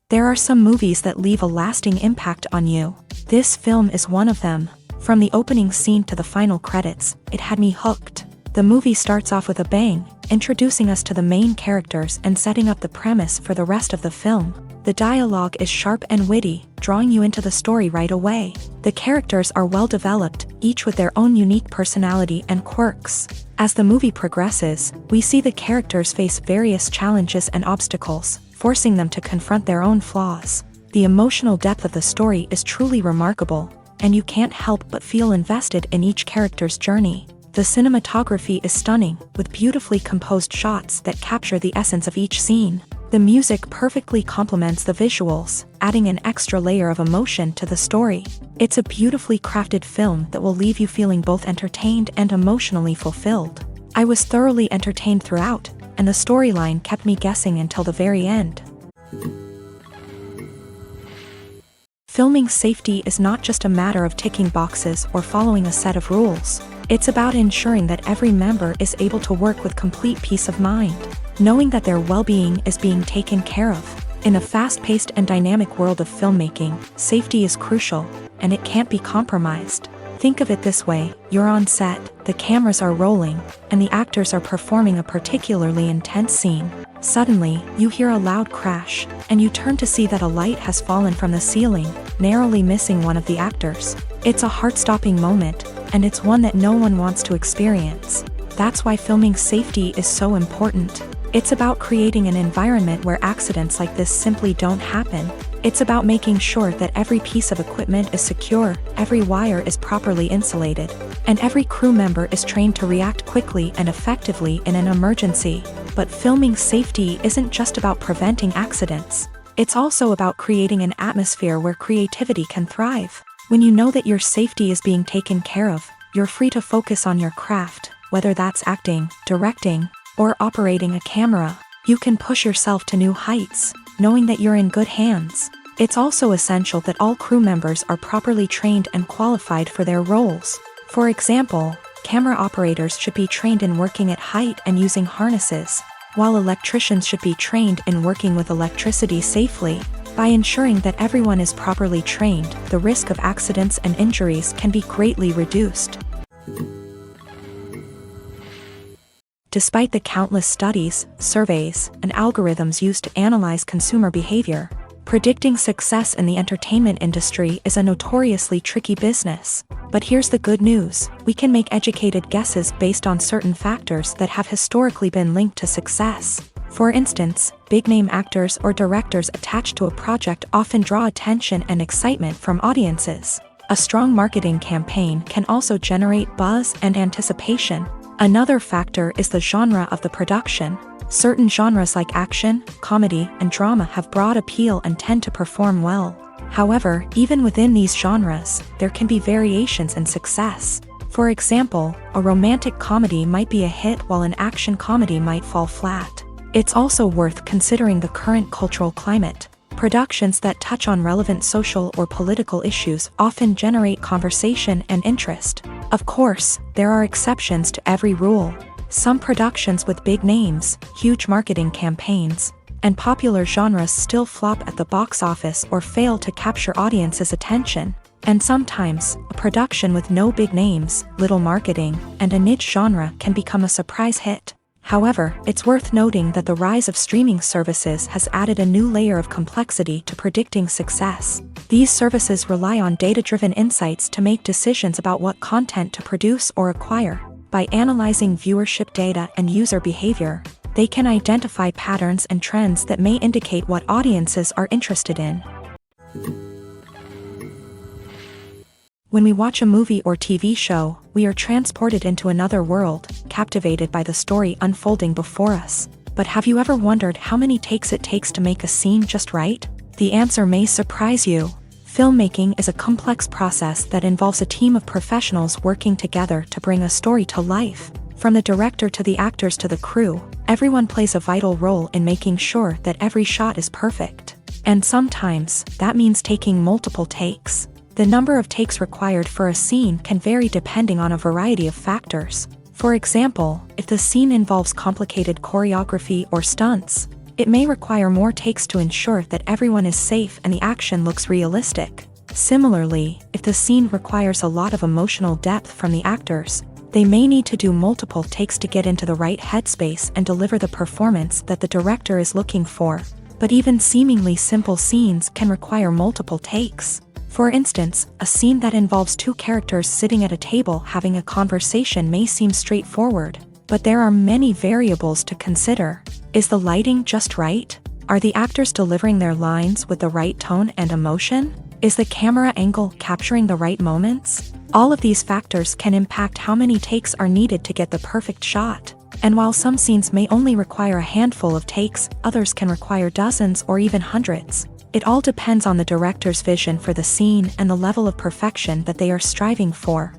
There are some movies that leave a lasting impact on you. This film is one of them. From the opening scene to the final credits, it had me hooked. The movie starts off with a bang, introducing us to the main characters and setting up the premise for the rest of the film. The dialogue is sharp and witty, drawing you into the story right away. The characters are well developed, each with their own unique personality and quirks. As the movie progresses, we see the characters face various challenges and obstacles, forcing them to confront their own flaws. The emotional depth of the story is truly remarkable, and you can't help but feel invested in each character's journey. The cinematography is stunning, with beautifully composed shots that capture the essence of each scene. The music perfectly complements the visuals, adding an extra layer of emotion to the story. It's a beautifully crafted film that will leave you feeling both entertained and emotionally fulfilled. I was thoroughly entertained throughout, and the storyline kept me guessing until the very end. Filming safety is not just a matter of ticking boxes or following a set of rules. It's about ensuring that every member is able to work with complete peace of mind, knowing that their well-being is being taken care of. In a fast-paced and dynamic world of filmmaking, safety is crucial, and it can't be compromised. Think of it this way: you're on set, the cameras are rolling, and the actors are performing a particularly intense scene. Suddenly, you hear a loud crash, and you turn to see that a light has fallen from the ceiling, narrowly missing one of the actors. It's a heart-stopping moment, and it's one that no one wants to experience. That's why filming safety is so important. It's about creating an environment where accidents like this simply don't happen. It's about making sure that every piece of equipment is secure, every wire is properly insulated, and every crew member is trained to react quickly and effectively in an emergency. But filming safety isn't just about preventing accidents. It's also about creating an atmosphere where creativity can thrive. When you know that your safety is being taken care of, you're free to focus on your craft, whether that's acting, directing, or operating a camera. You can push yourself to new heights, knowing that you're in good hands. It's also essential that all crew members are properly trained and qualified for their roles. For example, camera operators should be trained in working at height and using harnesses, while electricians should be trained in working with electricity safely. By ensuring that everyone is properly trained, the risk of accidents and injuries can be greatly reduced. Despite the countless studies, surveys, and algorithms used to analyze consumer behavior, predicting success in the entertainment industry is a notoriously tricky business. But here's the good news: we can make educated guesses based on certain factors that have historically been linked to success. For instance, big-name actors or directors attached to a project often draw attention and excitement from audiences. A strong marketing campaign can also generate buzz and anticipation. Another factor is the genre of the production. Certain genres like action, comedy, and drama have broad appeal and tend to perform well. However, even within these genres, there can be variations in success. For example, a romantic comedy might be a hit while an action comedy might fall flat. It's also worth considering the current cultural climate. Productions that touch on relevant social or political issues often generate conversation and interest. Of course, there are exceptions to every rule. Some productions with big names, huge marketing campaigns, and popular genres still flop at the box office or fail to capture audiences' attention. And sometimes, a production with no big names, little marketing, and a niche genre can become a surprise hit. However, it's worth noting that the rise of streaming services has added a new layer of complexity to predicting success. These services rely on data-driven insights to make decisions about what content to produce or acquire. By analyzing viewership data and user behavior, they can identify patterns and trends that may indicate what audiences are interested in. When we watch a movie or TV show, we are transported into another world, captivated by the story unfolding before us. But have you ever wondered how many takes it takes to make a scene just right? The answer may surprise you. Filmmaking is a complex process that involves a team of professionals working together to bring a story to life. From the director to the actors to the crew, everyone plays a vital role in making sure that every shot is perfect. And sometimes, that means taking multiple takes. The number of takes required for a scene can vary depending on a variety of factors. For example, if the scene involves complicated choreography or stunts, it may require more takes to ensure that everyone is safe and the action looks realistic. Similarly, if the scene requires a lot of emotional depth from the actors, they may need to do multiple takes to get into the right headspace and deliver the performance that the director is looking for. But even seemingly simple scenes can require multiple takes. For instance, a scene that involves two characters sitting at a table having a conversation may seem straightforward, but there are many variables to consider. Is the lighting just right? Are the actors delivering their lines with the right tone and emotion? Is the camera angle capturing the right moments? All of these factors can impact how many takes are needed to get the perfect shot. And while some scenes may only require a handful of takes, others can require dozens or even hundreds. It all depends on the director's vision for the scene and the level of perfection that they are striving for.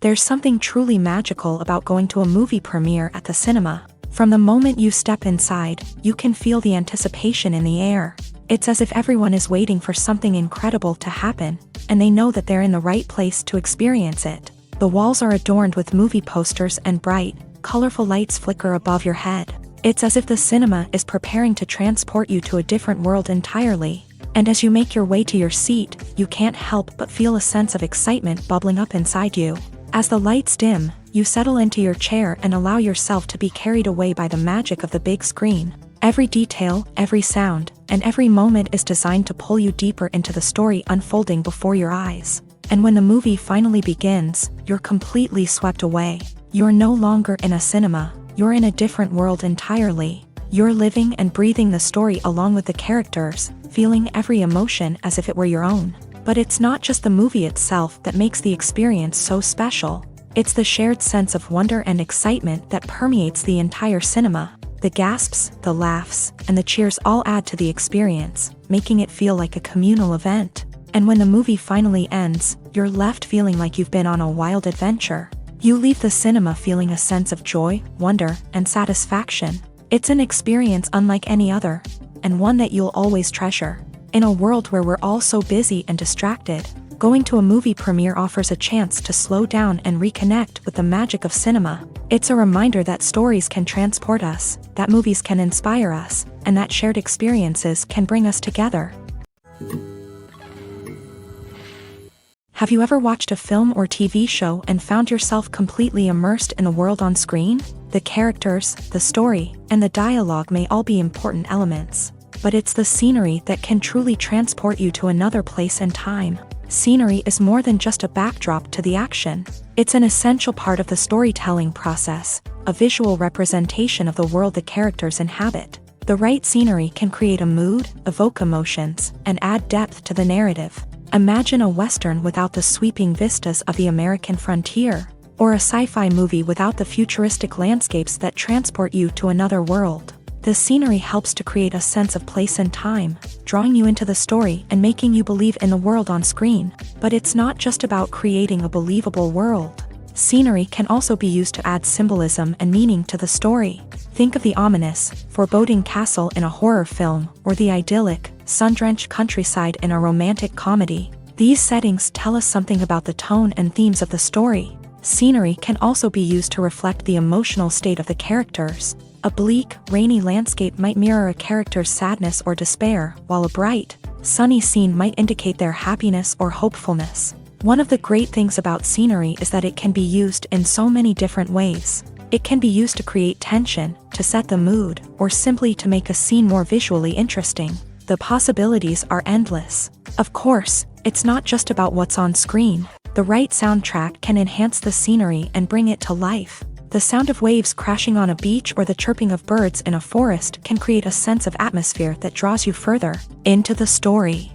There's something truly magical about going to a movie premiere at the cinema. From the moment you step inside, you can feel the anticipation in the air. It's as if everyone is waiting for something incredible to happen, and they know that they're in the right place to experience it. The walls are adorned with movie posters and bright, colorful lights flicker above your head. It's as if the cinema is preparing to transport you to a different world entirely. And as you make your way to your seat, you can't help but feel a sense of excitement bubbling up inside you. As the lights dim, you settle into your chair and allow yourself to be carried away by the magic of the big screen. Every detail, every sound, and every moment is designed to pull you deeper into the story unfolding before your eyes. And when the movie finally begins, you're completely swept away. You're no longer in a cinema. You're in a different world entirely. You're living and breathing the story along with the characters, feeling every emotion as if it were your own. But it's not just the movie itself that makes the experience so special. It's the shared sense of wonder and excitement that permeates the entire cinema. The gasps, the laughs, and the cheers all add to the experience, making it feel like a communal event. And when the movie finally ends, you're left feeling like you've been on a wild adventure. You leave the cinema feeling a sense of joy, wonder, and satisfaction. It's an experience unlike any other, and one that you'll always treasure. In a world where we're all so busy and distracted, going to a movie premiere offers a chance to slow down and reconnect with the magic of cinema. It's a reminder that stories can transport us, that movies can inspire us, and that shared experiences can bring us together. Have you ever watched a film or TV show and found yourself completely immersed in the world on screen? The characters, the story, and the dialogue may all be important elements, but it's the scenery that can truly transport you to another place and time. Scenery is more than just a backdrop to the action. It's an essential part of the storytelling process, a visual representation of the world the characters inhabit. The right scenery can create a mood, evoke emotions, and add depth to the narrative. Imagine a Western without the sweeping vistas of the American frontier, or a sci-fi movie without the futuristic landscapes that transport you to another world. The scenery helps to create a sense of place and time, drawing you into the story and making you believe in the world on screen. But it's not just about creating a believable world. Scenery can also be used to add symbolism and meaning to the story. Think of the ominous, foreboding castle in a horror film, or the idyllic, sun-drenched countryside in a romantic comedy. These settings tell us something about the tone and themes of the story. Scenery can also be used to reflect the emotional state of the characters. A bleak, rainy landscape might mirror a character's sadness or despair, while a bright, sunny scene might indicate their happiness or hopefulness. One of the great things about scenery is that it can be used in so many different ways. It can be used to create tension, to set the mood, or simply to make a scene more visually interesting. The possibilities are endless. Of course, it's not just about what's on screen. The right soundtrack can enhance the scenery and bring it to life. The sound of waves crashing on a beach or the chirping of birds in a forest can create a sense of atmosphere that draws you further into the story.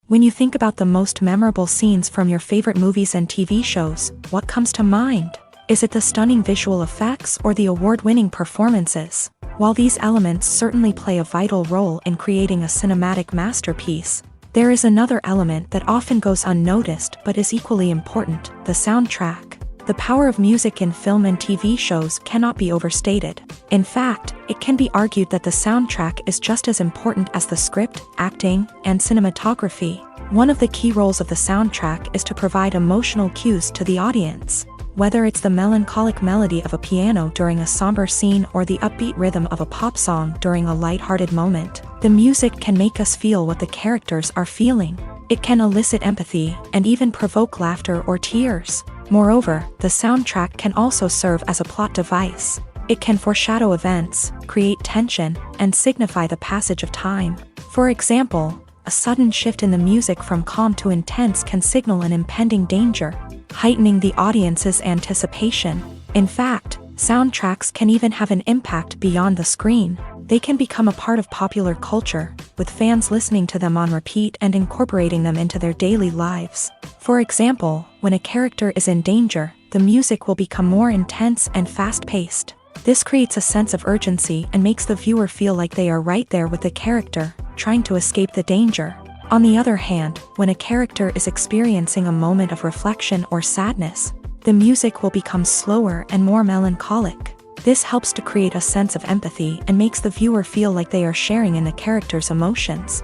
When you think about the most memorable scenes from your favorite movies and TV shows, what comes to mind? Is it the stunning visual effects or the award-winning performances? While these elements certainly play a vital role in creating a cinematic masterpiece, there is another element that often goes unnoticed but is equally important: the soundtrack. The power of music in film and TV shows cannot be overstated. In fact, it can be argued that the soundtrack is just as important as the script, acting, and cinematography. One of the key roles of the soundtrack is to provide emotional cues to the audience. Whether it's the melancholic melody of a piano during a somber scene or the upbeat rhythm of a pop song during a lighthearted moment, the music can make us feel what the characters are feeling. It can elicit empathy and even provoke laughter or tears. Moreover, the soundtrack can also serve as a plot device. It can foreshadow events, create tension, and signify the passage of time. For example, a sudden shift in the music from calm to intense can signal an impending danger, heightening the audience's anticipation. In fact, soundtracks can even have an impact beyond the screen. They can become a part of popular culture, with fans listening to them on repeat and incorporating them into their daily lives. For example, when a character is in danger, the music will become more intense and fast-paced. This creates a sense of urgency and makes the viewer feel like they are right there with the character, trying to escape the danger. On the other hand, when a character is experiencing a moment of reflection or sadness, the music will become slower and more melancholic. This helps to create a sense of empathy and makes the viewer feel like they are sharing in the character's emotions.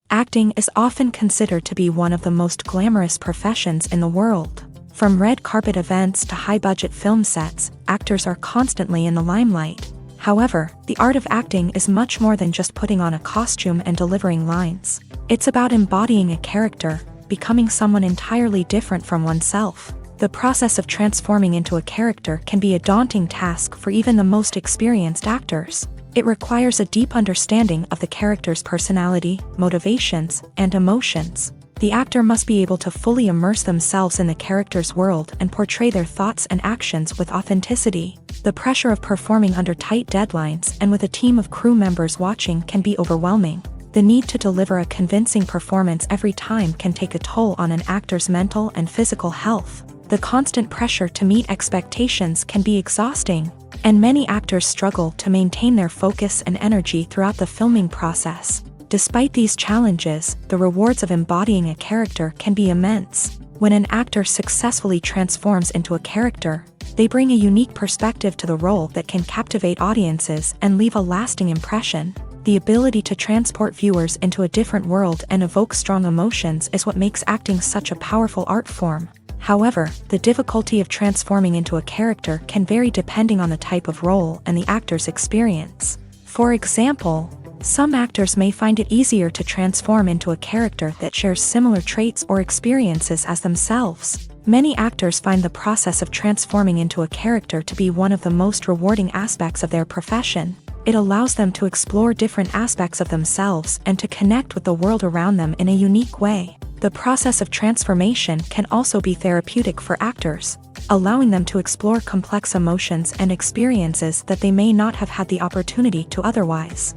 Acting is often considered to be one of the most glamorous professions in the world. From red carpet events to high-budget film sets, actors are constantly in the limelight. However, the art of acting is much more than just putting on a costume and delivering lines. It's about embodying a character, becoming someone entirely different from oneself. The process of transforming into a character can be a daunting task for even the most experienced actors. It requires a deep understanding of the character's personality, motivations, and emotions. The actor must be able to fully immerse themselves in the character's world and portray their thoughts and actions with authenticity. The pressure of performing under tight deadlines and with a team of crew members watching can be overwhelming. The need to deliver a convincing performance every time can take a toll on an actor's mental and physical health. The constant pressure to meet expectations can be exhausting, and many actors struggle to maintain their focus and energy throughout the filming process. Despite these challenges, the rewards of embodying a character can be immense. When an actor successfully transforms into a character, they bring a unique perspective to the role that can captivate audiences and leave a lasting impression. The ability to transport viewers into a different world and evoke strong emotions is what makes acting such a powerful art form. However, the difficulty of transforming into a character can vary depending on the type of role and the actor's experience. For example, some actors may find it easier to transform into a character that shares similar traits or experiences as themselves. Many actors find the process of transforming into a character to be one of the most rewarding aspects of their profession. It allows them to explore different aspects of themselves and to connect with the world around them in a unique way. The process of transformation can also be therapeutic for actors, allowing them to explore complex emotions and experiences that they may not have had the opportunity to otherwise.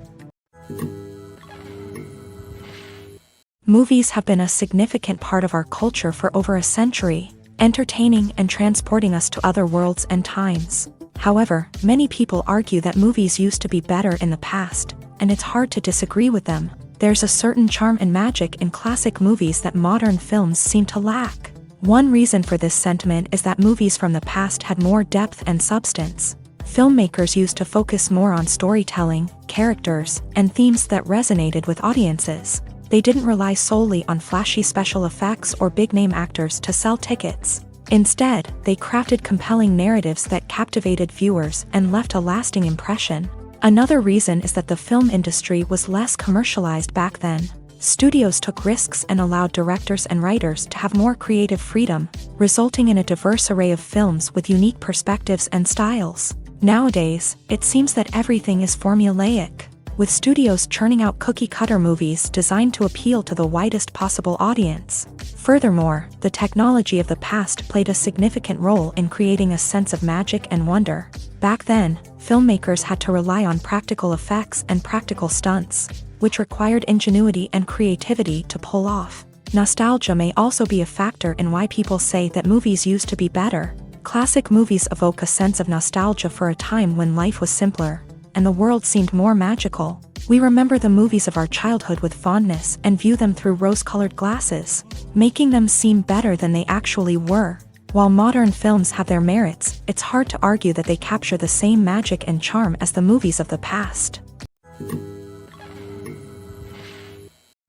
Movies have been a significant part of our culture for over a century, entertaining and transporting us to other worlds and times. However, many people argue that movies used to be better in the past, and it's hard to disagree with them. There's a certain charm and magic in classic movies that modern films seem to lack. One reason for this sentiment is that movies from the past had more depth and substance. Filmmakers used to focus more on storytelling, characters, and themes that resonated with audiences. They didn't rely solely on flashy special effects or big-name actors to sell tickets. Instead, they crafted compelling narratives that captivated viewers and left a lasting impression. Another reason is that the film industry was less commercialized back then. Studios took risks and allowed directors and writers to have more creative freedom, resulting in a diverse array of films with unique perspectives and styles. Nowadays, it seems that everything is formulaic, with studios churning out cookie-cutter movies designed to appeal to the widest possible audience. Furthermore, the technology of the past played a significant role in creating a sense of magic and wonder. Back then, filmmakers had to rely on practical effects and practical stunts, which required ingenuity and creativity to pull off. Nostalgia may also be a factor in why people say that movies used to be better. Classic movies evoke a sense of nostalgia for a time when life was simpler, and the world seemed more magical. We remember the movies of our childhood with fondness and view them through rose-colored glasses, making them seem better than they actually were. While modern films have their merits, it's hard to argue that they capture the same magic and charm as the movies of the past.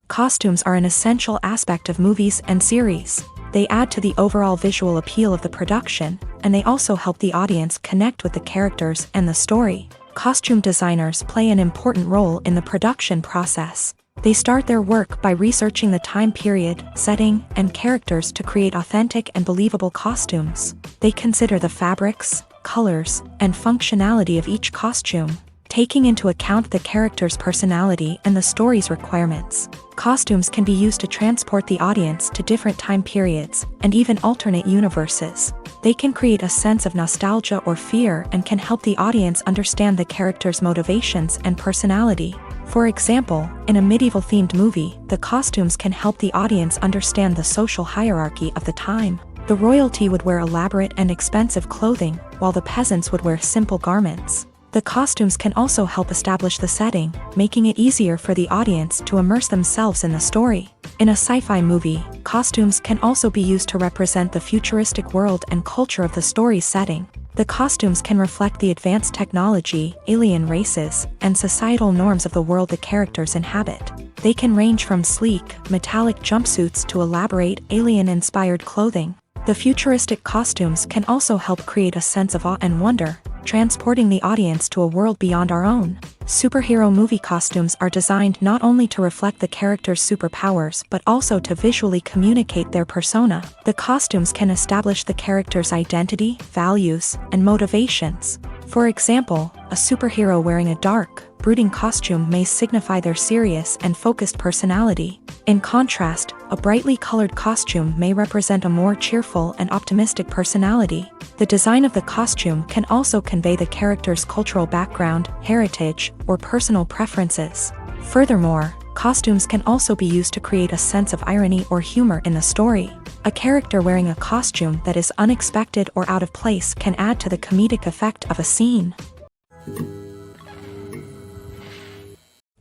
Costumes are an essential aspect of movies and series. They add to the overall visual appeal of the production, and they also help the audience connect with the characters and the story. Costume designers play an important role in the production process. They start their work by researching the time period, setting, and characters to create authentic and believable costumes. They consider the fabrics, colors, and functionality of each costume, taking into account the character's personality and the story's requirements. Costumes can be used to transport the audience to different time periods and even alternate universes. They can create a sense of nostalgia or fear and can help the audience understand the character's motivations and personality. For example, in a medieval-themed movie, the costumes can help the audience understand the social hierarchy of the time. The royalty would wear elaborate and expensive clothing, while the peasants would wear simple garments. The costumes can also help establish the setting, making it easier for the audience to immerse themselves in the story. In a sci-fi movie, costumes can also be used to represent the futuristic world and culture of the story's setting. The costumes can reflect the advanced technology, alien races, and societal norms of the world the characters inhabit. They can range from sleek, metallic jumpsuits to elaborate, alien-inspired clothing. The futuristic costumes can also help create a sense of awe and wonder, transporting the audience to a world beyond our own. Superhero movie costumes are designed not only to reflect the character's superpowers but also to visually communicate their persona. The costumes can establish the character's identity, values, and motivations. For example, a superhero wearing a dark, brooding costume may signify their serious and focused personality. In contrast, a brightly colored costume may represent a more cheerful and optimistic personality. The design of the costume can also convey the character's cultural background, heritage, or personal preferences. Furthermore, costumes can also be used to create a sense of irony or humor in the story. A character wearing a costume that is unexpected or out of place can add to the comedic effect of a scene.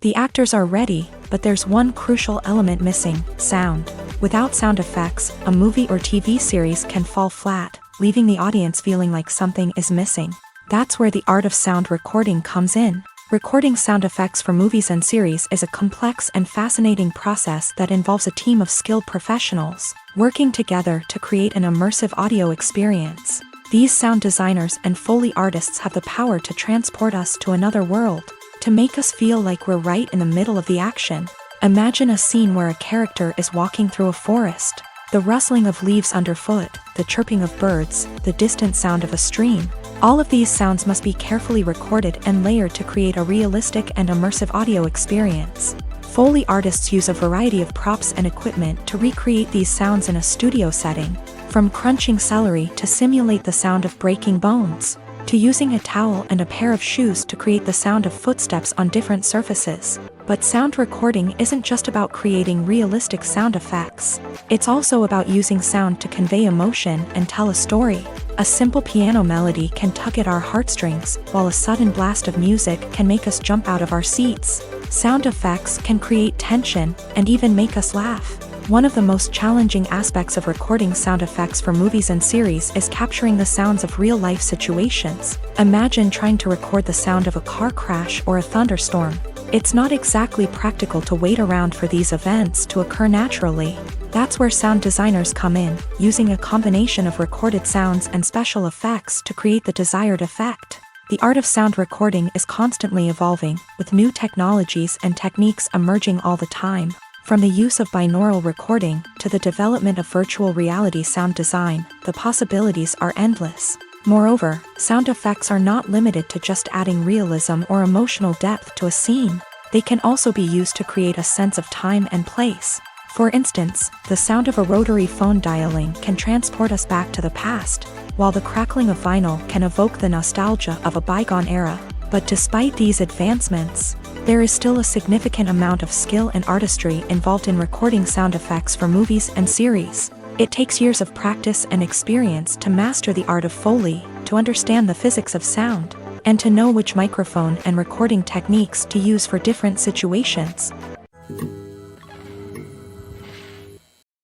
The actors are ready, but there's one crucial element missing: sound. Without sound effects, a movie or TV series can fall flat, leaving the audience feeling like something is missing. That's where the art of sound recording comes in. Recording sound effects for movies and series is a complex and fascinating process that involves a team of skilled professionals working together to create an immersive audio experience. These sound designers and Foley artists have the power to transport us to another world, to make us feel like we're right in the middle of the action. Imagine a scene where a character is walking through a forest. The rustling of leaves underfoot, the chirping of birds, the distant sound of a stream. All of these sounds must be carefully recorded and layered to create a realistic and immersive audio experience. Foley artists use a variety of props and equipment to recreate these sounds in a studio setting, from crunching celery to simulate the sound of breaking bones, to using a towel and a pair of shoes to create the sound of footsteps on different surfaces. But sound recording isn't just about creating realistic sound effects. It's also about using sound to convey emotion and tell a story. A simple piano melody can tug at our heartstrings, while a sudden blast of music can make us jump out of our seats. Sound effects can create tension and even make us laugh. One of the most challenging aspects of recording sound effects for movies and series is capturing the sounds of real-life situations. Imagine trying to record the sound of a car crash or a thunderstorm. It's not exactly practical to wait around for these events to occur naturally. That's where sound designers come in, using a combination of recorded sounds and special effects to create the desired effect. The art of sound recording is constantly evolving, with new technologies and techniques emerging all the time. From the use of binaural recording to the development of virtual reality sound design, the possibilities are endless. Moreover, sound effects are not limited to just adding realism or emotional depth to a scene. They can also be used to create a sense of time and place. For instance, the sound of a rotary phone dialing can transport us back to the past, while the crackling of vinyl can evoke the nostalgia of a bygone era. But despite these advancements, there is still a significant amount of skill and artistry involved in recording sound effects for movies and series. It takes years of practice and experience to master the art of Foley, to understand the physics of sound, and to know which microphone and recording techniques to use for different situations.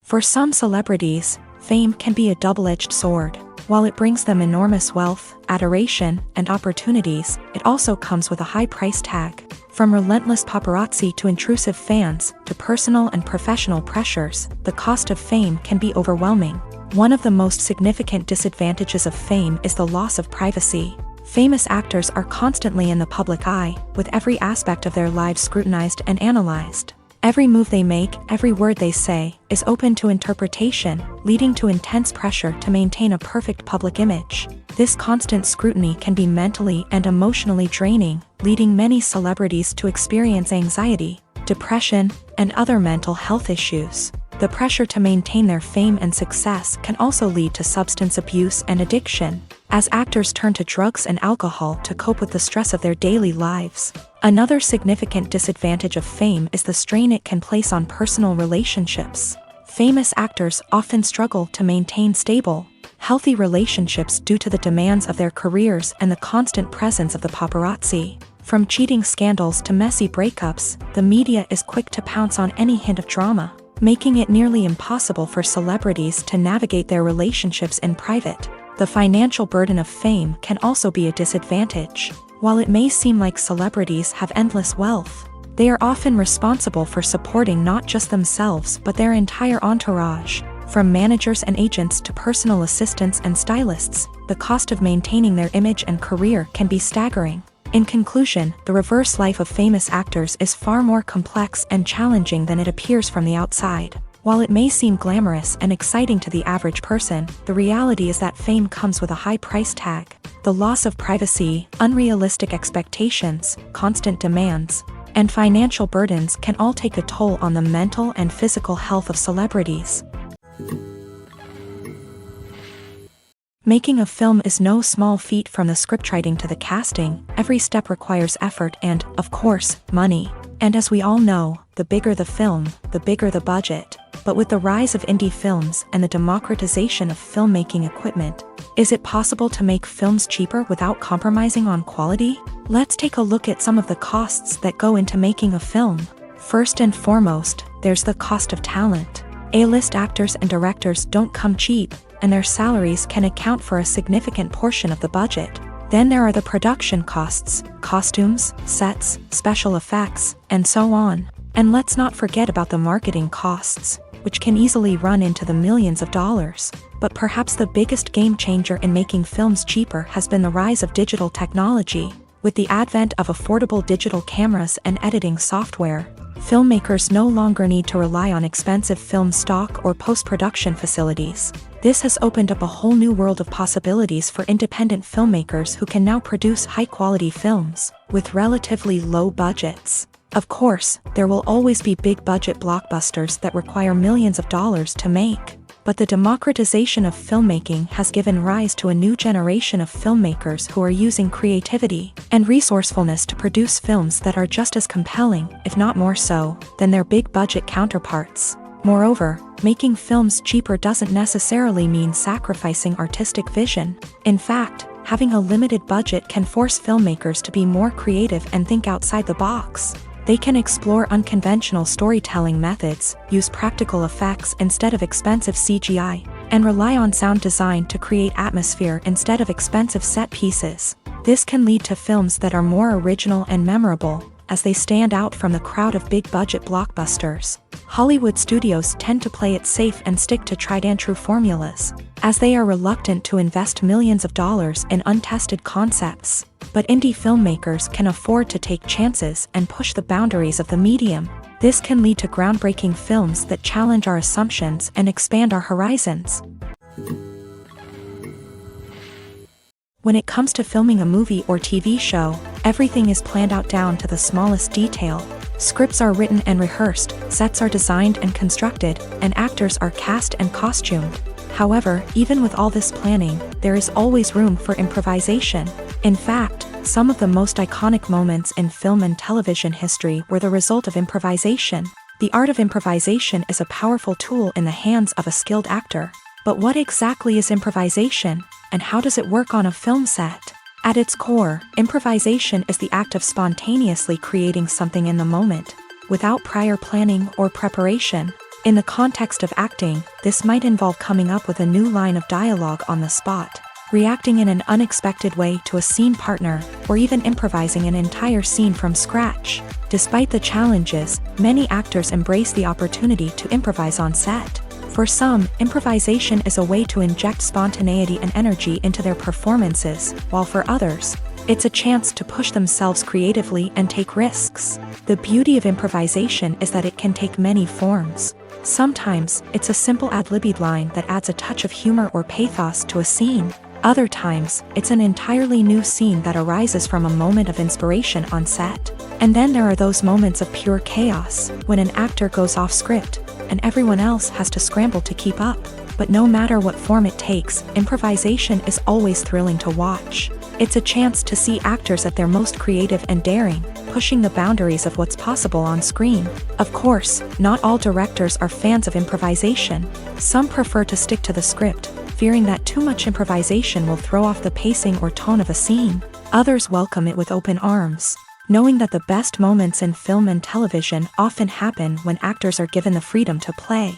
For some celebrities, fame can be a double-edged sword. While it brings them enormous wealth, adoration, and opportunities, it also comes with a high price tag. From relentless paparazzi to intrusive fans, to personal and professional pressures, the cost of fame can be overwhelming. One of the most significant disadvantages of fame is the loss of privacy. Famous actors are constantly in the public eye, with every aspect of their lives scrutinized and analyzed. Every move they make, every word they say, is open to interpretation, leading to intense pressure to maintain a perfect public image. This constant scrutiny can be mentally and emotionally draining, leading many celebrities to experience anxiety, depression, and other mental health issues. The pressure to maintain their fame and success can also lead to substance abuse and addiction, as actors turn to drugs and alcohol to cope with the stress of their daily lives. Another significant disadvantage of fame is the strain it can place on personal relationships. Famous actors often struggle to maintain stable, healthy relationships due to the demands of their careers and the constant presence of the paparazzi. From cheating scandals to messy breakups, the media is quick to pounce on any hint of drama, making it nearly impossible for celebrities to navigate their relationships in private. The financial burden of fame can also be a disadvantage. While it may seem like celebrities have endless wealth, they are often responsible for supporting not just themselves but their entire entourage. From managers and agents to personal assistants and stylists, the cost of maintaining their image and career can be staggering. In conclusion, the reverse life of famous actors is far more complex and challenging than it appears from the outside. While it may seem glamorous and exciting to the average person, the reality is that fame comes with a high price tag. The loss of privacy, unrealistic expectations, constant demands, and financial burdens can all take a toll on the mental and physical health of celebrities. Making a film is no small feat. From the scriptwriting to the casting, every step requires effort and, of course, money. And as we all know, the bigger the film, the bigger the budget. But with the rise of indie films and the democratization of filmmaking equipment, is it possible to make films cheaper without compromising on quality? Let's take a look at some of the costs that go into making a film. First and foremost, there's the cost of talent. A-list actors and directors don't come cheap, and their salaries can account for a significant portion of the budget. Then there are the production costs, costumes, sets, special effects, and so on. And let's not forget about the marketing costs, which can easily run into the millions of dollars. But perhaps the biggest game changer in making films cheaper has been the rise of digital technology. With the advent of affordable digital cameras and editing software, filmmakers no longer need to rely on expensive film stock or post-production facilities. This has opened up a whole new world of possibilities for independent filmmakers who can now produce high-quality films with relatively low budgets. Of course, there will always be big-budget blockbusters that require millions of dollars to make. But the democratization of filmmaking has given rise to a new generation of filmmakers who are using creativity and resourcefulness to produce films that are just as compelling, if not more so, than their big-budget counterparts. Moreover, making films cheaper doesn't necessarily mean sacrificing artistic vision. In fact, having a limited budget can force filmmakers to be more creative and think outside the box. They can explore unconventional storytelling methods, use practical effects instead of expensive CGI, and rely on sound design to create atmosphere instead of expensive set pieces. This can lead to films that are more original and memorable, as they stand out from the crowd of big-budget blockbusters. Hollywood studios tend to play it safe and stick to tried-and-true formulas, as they are reluctant to invest millions of dollars in untested concepts. But indie filmmakers can afford to take chances and push the boundaries of the medium. This can lead to groundbreaking films that challenge our assumptions and expand our horizons. When it comes to filming a movie or TV show, everything is planned out down to the smallest detail. Scripts are written and rehearsed, sets are designed and constructed, and actors are cast and costumed. However, even with all this planning, there is always room for improvisation. In fact, some of the most iconic moments in film and television history were the result of improvisation. The art of improvisation is a powerful tool in the hands of a skilled actor. But what exactly is improvisation, and how does it work on a film set? At its core, improvisation is the act of spontaneously creating something in the moment, without prior planning or preparation. In the context of acting, this might involve coming up with a new line of dialogue on the spot, reacting in an unexpected way to a scene partner, or even improvising an entire scene from scratch. Despite the challenges, many actors embrace the opportunity to improvise on set. For some, improvisation is a way to inject spontaneity and energy into their performances, while for others, it's a chance to push themselves creatively and take risks. The beauty of improvisation is that it can take many forms. Sometimes, it's a simple ad-libbed line that adds a touch of humor or pathos to a scene. Other times, it's an entirely new scene that arises from a moment of inspiration on set. And then there are those moments of pure chaos, when an actor goes off script, and everyone else has to scramble to keep up. But no matter what form it takes, improvisation is always thrilling to watch. It's a chance to see actors at their most creative and daring, pushing the boundaries of what's possible on screen. Of course, not all directors are fans of improvisation. Some prefer to stick to the script, fearing that too much improvisation will throw off the pacing or tone of a scene. Others welcome it with open arms, knowing that the best moments in film and television often happen when actors are given the freedom to play.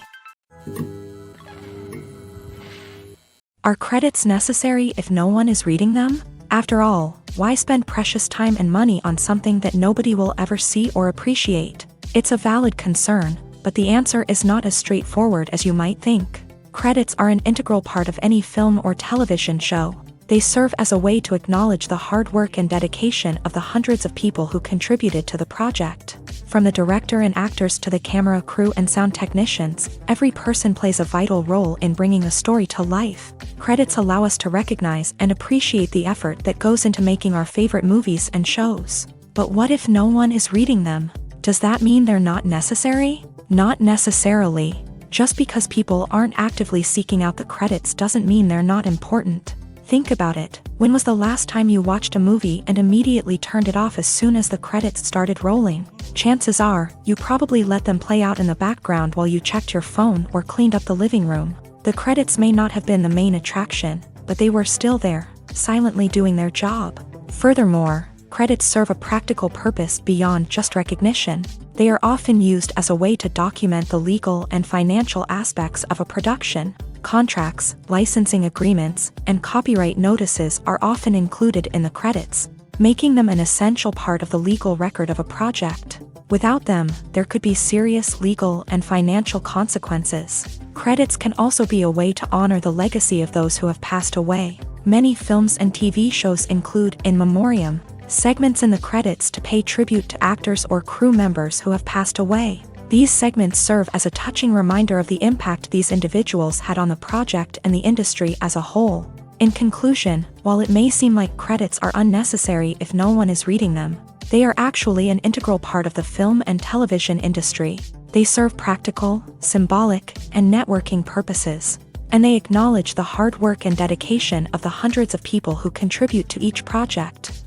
Are credits necessary if no one is reading them? After all, why spend precious time and money on something that nobody will ever see or appreciate? It's a valid concern, but the answer is not as straightforward as you might think. Credits are an integral part of any film or television show. They serve as a way to acknowledge the hard work and dedication of the hundreds of people who contributed to the project. From the director and actors to the camera crew and sound technicians, every person plays a vital role in bringing a story to life. Credits allow us to recognize and appreciate the effort that goes into making our favorite movies and shows. But what if no one is reading them? Does that mean they're not necessary? Not necessarily. Just because people aren't actively seeking out the credits doesn't mean they're not important. Think about it. When was the last time you watched a movie and immediately turned it off as soon as the credits started rolling? Chances are, you probably let them play out in the background while you checked your phone or cleaned up the living room. The credits may not have been the main attraction, but they were still there, silently doing their job. Furthermore, credits serve a practical purpose beyond just recognition. They are often used as a way to document the legal and financial aspects of a production. Contracts, licensing agreements, and copyright notices are often included in the credits, making them an essential part of the legal record of a project. Without them, there could be serious legal and financial consequences. Credits can also be a way to honor the legacy of those who have passed away. Many films and TV shows include in memoriam segments in the credits to pay tribute to actors or crew members who have passed away. These segments serve as a touching reminder of the impact these individuals had on the project and the industry as a whole. In conclusion, while it may seem like credits are unnecessary if no one is reading them, they are actually an integral part of the film and television industry. They serve practical, symbolic, and networking purposes, and they acknowledge the hard work and dedication of the hundreds of people who contribute to each project.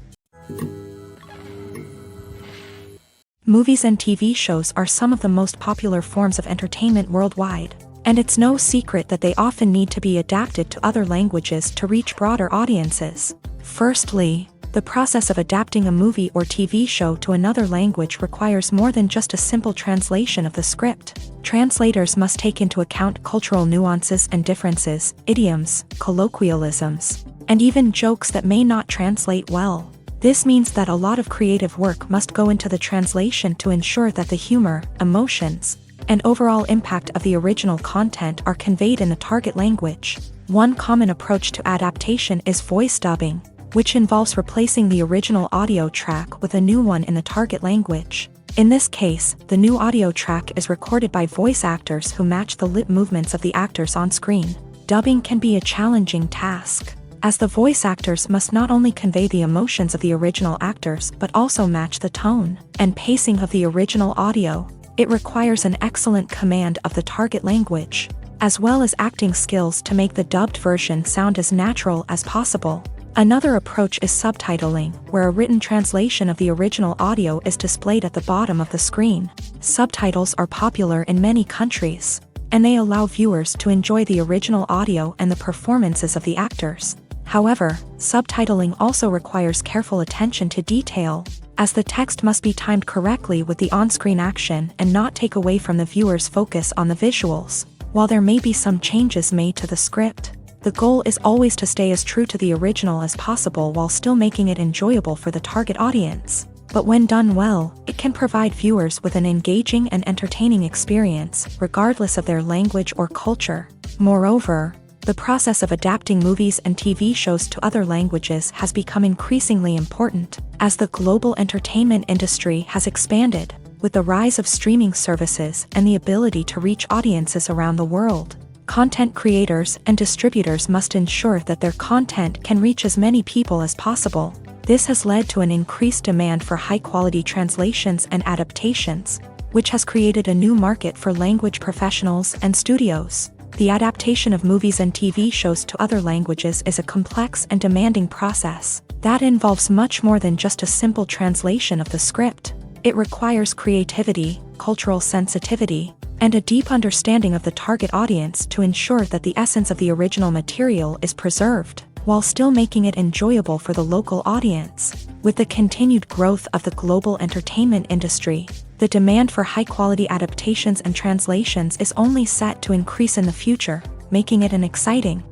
Movies and TV shows are some of the most popular forms of entertainment worldwide, and it's no secret that they often need to be adapted to other languages to reach broader audiences. Firstly, the process of adapting a movie or TV show to another language requires more than just a simple translation of the script. Translators must take into account cultural nuances and differences, idioms, colloquialisms, and even jokes that may not translate well. This means that a lot of creative work must go into the translation to ensure that the humor, emotions, and overall impact of the original content are conveyed in the target language. One common approach to adaptation is voice dubbing. which involves replacing the original audio track with a new one in the target language. In this case, the new audio track is recorded by voice actors who match the lip movements of the actors on screen. Dubbing can be a challenging task, as the voice actors must not only convey the emotions of the original actors but also match the tone and pacing of the original audio. It requires an excellent command of the target language, as well as acting skills to make the dubbed version sound as natural as possible. Another approach is subtitling, where a written translation of the original audio is displayed at the bottom of the screen. Subtitles are popular in many countries, and they allow viewers to enjoy the original audio and the performances of the actors. However, subtitling also requires careful attention to detail, as the text must be timed correctly with the on-screen action and not take away from the viewer's focus on the visuals. While there may be some changes made to the script, the goal is always to stay as true to the original as possible while still making it enjoyable for the target audience. But when done well, it can provide viewers with an engaging and entertaining experience, regardless of their language or culture. Moreover, the process of adapting movies and TV shows to other languages has become increasingly important, as the global entertainment industry has expanded, with the rise of streaming services and the ability to reach audiences around the world. Content creators and distributors must ensure that their content can reach as many people as possible. This has led to an increased demand for high-quality translations and adaptations, which has created a new market for language professionals and studios. The adaptation of movies and TV shows to other languages is a complex and demanding process that involves much more than just a simple translation of the script. It requires creativity, cultural sensitivity, and a deep understanding of the target audience to ensure that the essence of the original material is preserved, while still making it enjoyable for the local audience. With the continued growth of the global entertainment industry, the demand for high-quality adaptations and translations is only set to increase in the future, making it an exciting.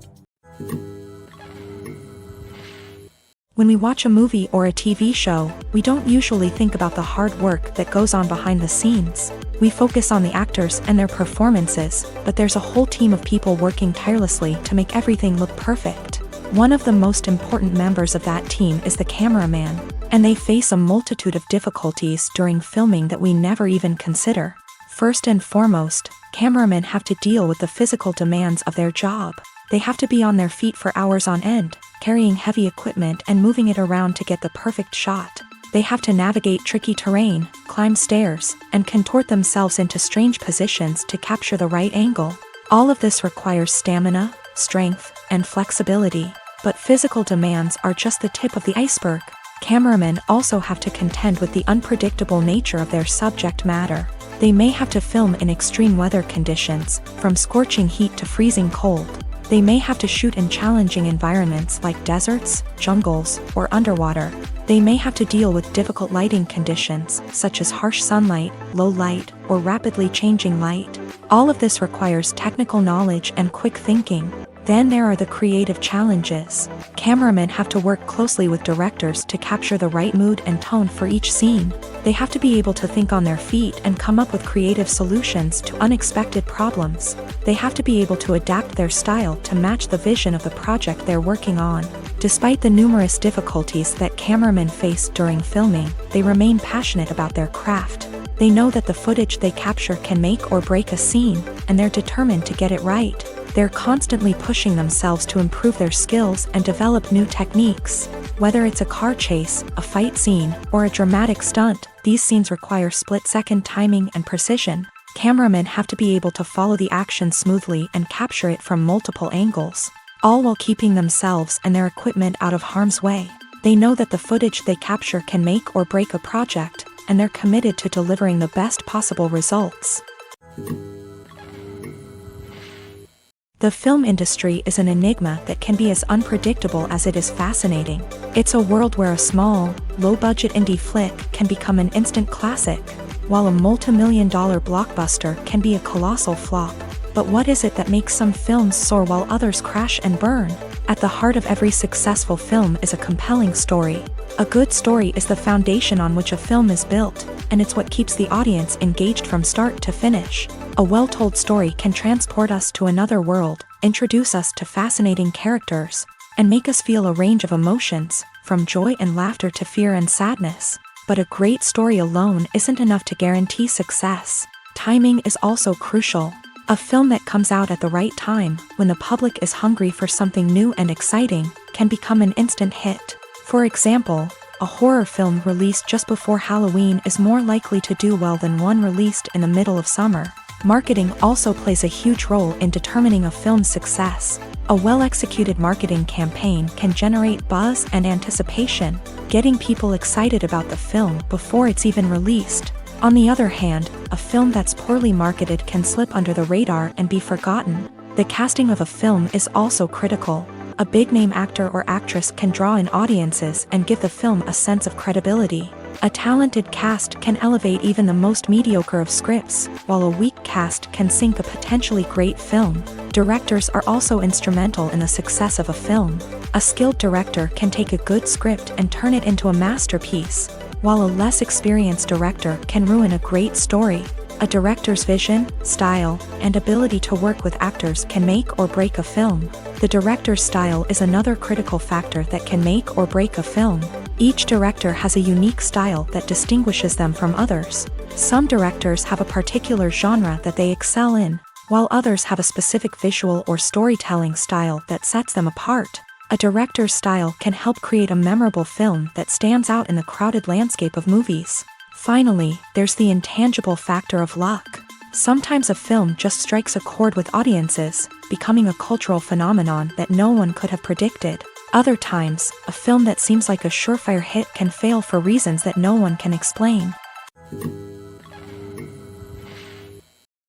When we watch a movie or a TV show, we don't usually think about the hard work that goes on behind the scenes. We focus on the actors and their performances, but there's a whole team of people working tirelessly to make everything look perfect. One of the most important members of that team is the cameraman, and they face a multitude of difficulties during filming that we never even consider. First and foremost, cameramen have to deal with the physical demands of their job. They have to be on their feet for hours on end, carrying heavy equipment and moving it around to get the perfect shot. They have to navigate tricky terrain, climb stairs, and contort themselves into strange positions to capture the right angle. All of this requires stamina, strength, and flexibility. But physical demands are just the tip of the iceberg. Cameramen also have to contend with the unpredictable nature of their subject matter. They may have to film in extreme weather conditions, from scorching heat to freezing cold. They may have to shoot in challenging environments like deserts, jungles, or underwater. They may have to deal with difficult lighting conditions, such as harsh sunlight, low light, or rapidly changing light. All of this requires technical knowledge and quick thinking. Then there are the creative challenges. Cameramen have to work closely with directors to capture the right mood and tone for each scene. They have to be able to think on their feet and come up with creative solutions to unexpected problems. They have to be able to adapt their style to match the vision of the project they're working on. Despite the numerous difficulties that cameramen face during filming, they remain passionate about their craft. They know that the footage they capture can make or break a scene, and they're determined to get it right. They're constantly pushing themselves to improve their skills and develop new techniques. Whether it's a car chase, a fight scene, or a dramatic stunt, these scenes require split-second timing and precision. Cameramen have to be able to follow the action smoothly and capture it from multiple angles, all while keeping themselves and their equipment out of harm's way. They know that the footage they capture can make or break a project, and they're committed to delivering the best possible results. The film industry is an enigma that can be as unpredictable as it is fascinating. It's a world where a small, low-budget indie flick can become an instant classic, while a multi-million-dollar blockbuster can be a colossal flop. But what is it that makes some films soar while others crash and burn? At the heart of every successful film is a compelling story. A good story is the foundation on which a film is built, and it's what keeps the audience engaged from start to finish. A well-told story can transport us to another world, introduce us to fascinating characters, and make us feel a range of emotions, from joy and laughter to fear and sadness. But a great story alone isn't enough to guarantee success. Timing is also crucial. A film that comes out at the right time, when the public is hungry for something new and exciting, can become an instant hit. For example, a horror film released just before Halloween is more likely to do well than one released in the middle of summer. Marketing also plays a huge role in determining a film's success. A well-executed marketing campaign can generate buzz and anticipation, getting people excited about the film before it's even released. On the other hand, a film that's poorly marketed can slip under the radar and be forgotten. The casting of a film is also critical. A big-name actor or actress can draw in audiences and give the film a sense of credibility. A talented cast can elevate even the most mediocre of scripts, while a weak cast can sink a potentially great film. Directors are also instrumental in the success of a film. A skilled director can take a good script and turn it into a masterpiece, while a less experienced director can ruin a great story. A director's vision, style, and ability to work with actors can make or break a film. The director's style is another critical factor that can make or break a film. Each director has a unique style that distinguishes them from others. Some directors have a particular genre that they excel in, while others have a specific visual or storytelling style that sets them apart. A director's style can help create a memorable film that stands out in the crowded landscape of movies. Finally, there's the intangible factor of luck. Sometimes a film just strikes a chord with audiences, becoming a cultural phenomenon that no one could have predicted. Other times, a film that seems like a surefire hit can fail for reasons that no one can explain.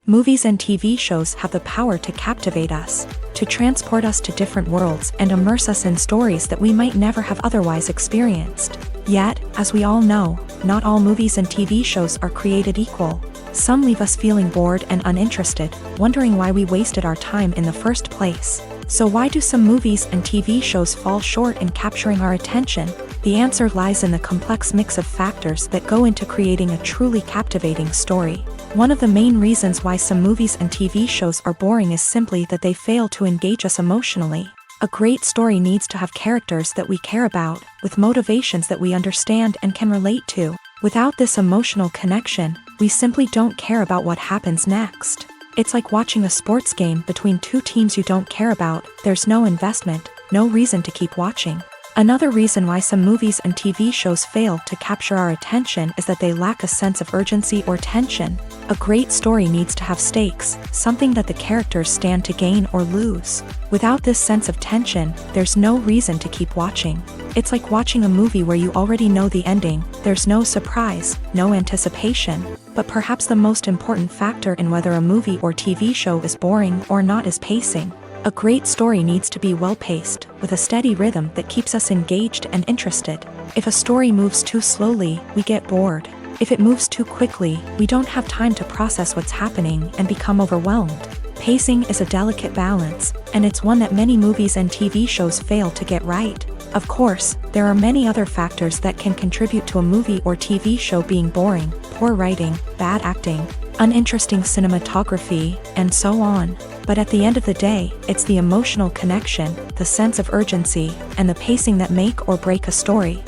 Movies and TV shows have the power to captivate us, to transport us to different worlds and immerse us in stories that we might never have otherwise experienced. Yet, as we all know, not all movies and TV shows are created equal. Some leave us feeling bored and uninterested, wondering why we wasted our time in the first place. So why do some movies and TV shows fall short in capturing our attention? The answer lies in the complex mix of factors that go into creating a truly captivating story. One of the main reasons why some movies and TV shows are boring is simply that they fail to engage us emotionally. A great story needs to have characters that we care about, with motivations that we understand and can relate to. Without this emotional connection, we simply don't care about what happens next. It's like watching a sports game between two teams you don't care about. There's no investment, no reason to keep watching. Another reason why some movies and TV shows fail to capture our attention is that they lack a sense of urgency or tension. A great story needs to have stakes, something that the characters stand to gain or lose. Without this sense of tension, there's no reason to keep watching. It's like watching a movie where you already know the ending. There's no surprise, no anticipation. But perhaps the most important factor in whether a movie or TV show is boring or not is pacing. A great story needs to be well-paced, with a steady rhythm that keeps us engaged and interested. If a story moves too slowly, we get bored. If it moves too quickly, we don't have time to process what's happening and become overwhelmed. Pacing is a delicate balance, and it's one that many movies and TV shows fail to get right. Of course, there are many other factors that can contribute to a movie or TV show being boring: poor writing, bad acting, uninteresting cinematography, and so on. But at the end of the day, it's the emotional connection, the sense of urgency, and the pacing that make or break a story.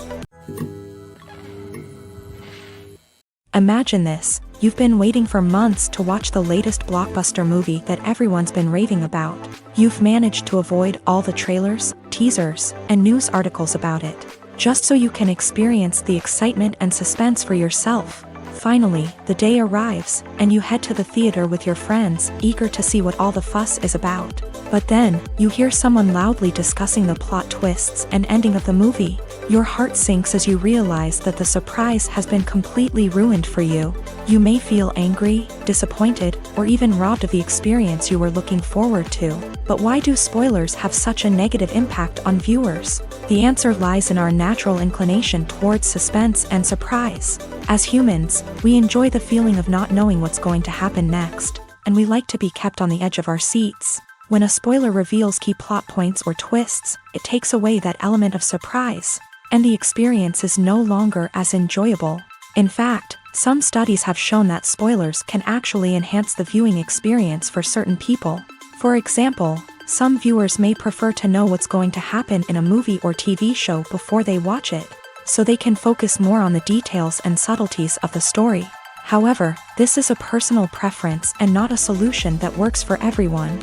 Imagine this: you've been waiting for months to watch the latest blockbuster movie that everyone's been raving about. You've managed to avoid all the trailers, teasers, and news articles about it, just so you can experience the excitement and suspense for yourself. Finally, the day arrives, and you head to the theater with your friends, eager to see what all the fuss is about. But then, you hear someone loudly discussing the plot twists and ending of the movie. Your heart sinks as you realize that the surprise has been completely ruined for you. You may feel angry, disappointed, or even robbed of the experience you were looking forward to. But why do spoilers have such a negative impact on viewers? The answer lies in our natural inclination towards suspense and surprise. As humans, we enjoy the feeling of not knowing what's going to happen next, and we like to be kept on the edge of our seats. When a spoiler reveals key plot points or twists, it takes away that element of surprise, and the experience is no longer as enjoyable. In fact, some studies have shown that spoilers can actually enhance the viewing experience for certain people. For example, Some viewers may prefer to know what's going to happen in a movie or TV show before they watch it, so they can focus more on the details and subtleties of the story. However, this is a personal preference and not a solution that works for everyone.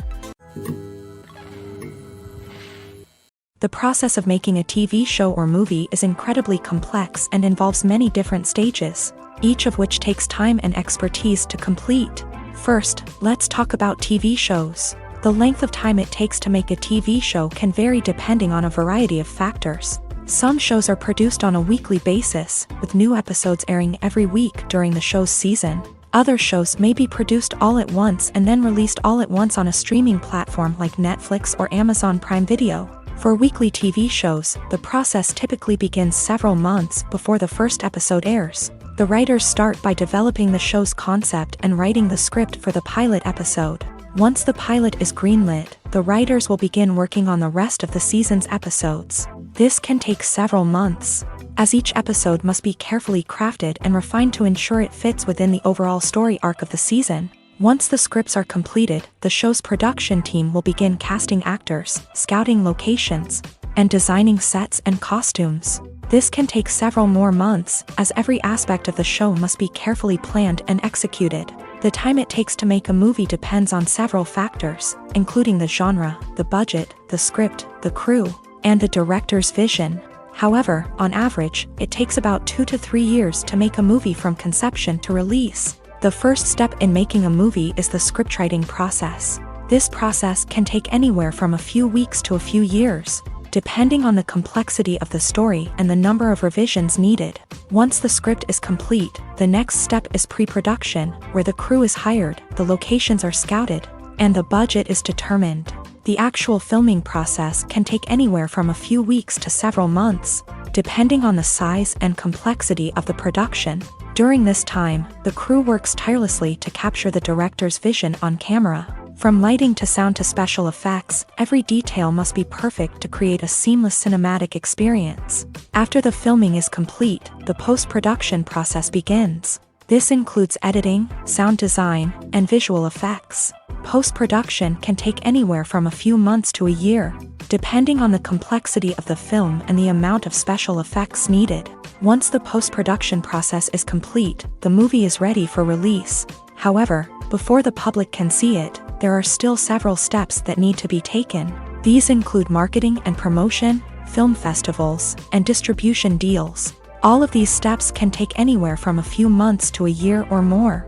The process of making a TV show or movie is incredibly complex and involves many different stages, each of which takes time and expertise to complete. First, let's talk about TV shows. The length of time it takes to make a TV show can vary depending on a variety of factors. Some shows are produced on a weekly basis, with new episodes airing every week during the show's season. Other shows may be produced all at once and then released all at once on a streaming platform like Netflix or Amazon Prime Video. For weekly TV shows, the process typically begins several months before the first episode airs. The writers start by developing the show's concept and writing the script for the pilot episode. Once the pilot is greenlit, the writers will begin working on the rest of the season's episodes. This can take several months, as each episode must be carefully crafted and refined to ensure it fits within the overall story arc of the season. Once the scripts are completed, the show's production team will begin casting actors, scouting locations, and designing sets and costumes. This can take several more months, as every aspect of the show must be carefully planned and executed. The time it takes to make a movie depends on several factors, including the genre, the budget, the script, the crew, and the director's vision. However, on average, it takes about 2 to 3 years to make a movie from conception to release. The first step in making a movie is the scriptwriting process. This process can take anywhere from a few weeks to a few years, depending on the complexity of the story and the number of revisions needed. Once the script is complete, the next step is pre-production, where the crew is hired, the locations are scouted, and the budget is determined. The actual filming process can take anywhere from a few weeks to several months, depending on the size and complexity of the production. During this time, the crew works tirelessly to capture the director's vision on camera. From lighting to sound to special effects, every detail must be perfect to create a seamless cinematic experience. After the filming is complete, the post-production process begins. This includes editing, sound design, and visual effects. Post-production can take anywhere from a few months to a year, depending on the complexity of the film and the amount of special effects needed. Once the post-production process is complete, the movie is ready for release. However, before the public can see it, there are still several steps that need to be taken. These include marketing and promotion, film festivals, and distribution deals. All of these steps can take anywhere from a few months to a year or more.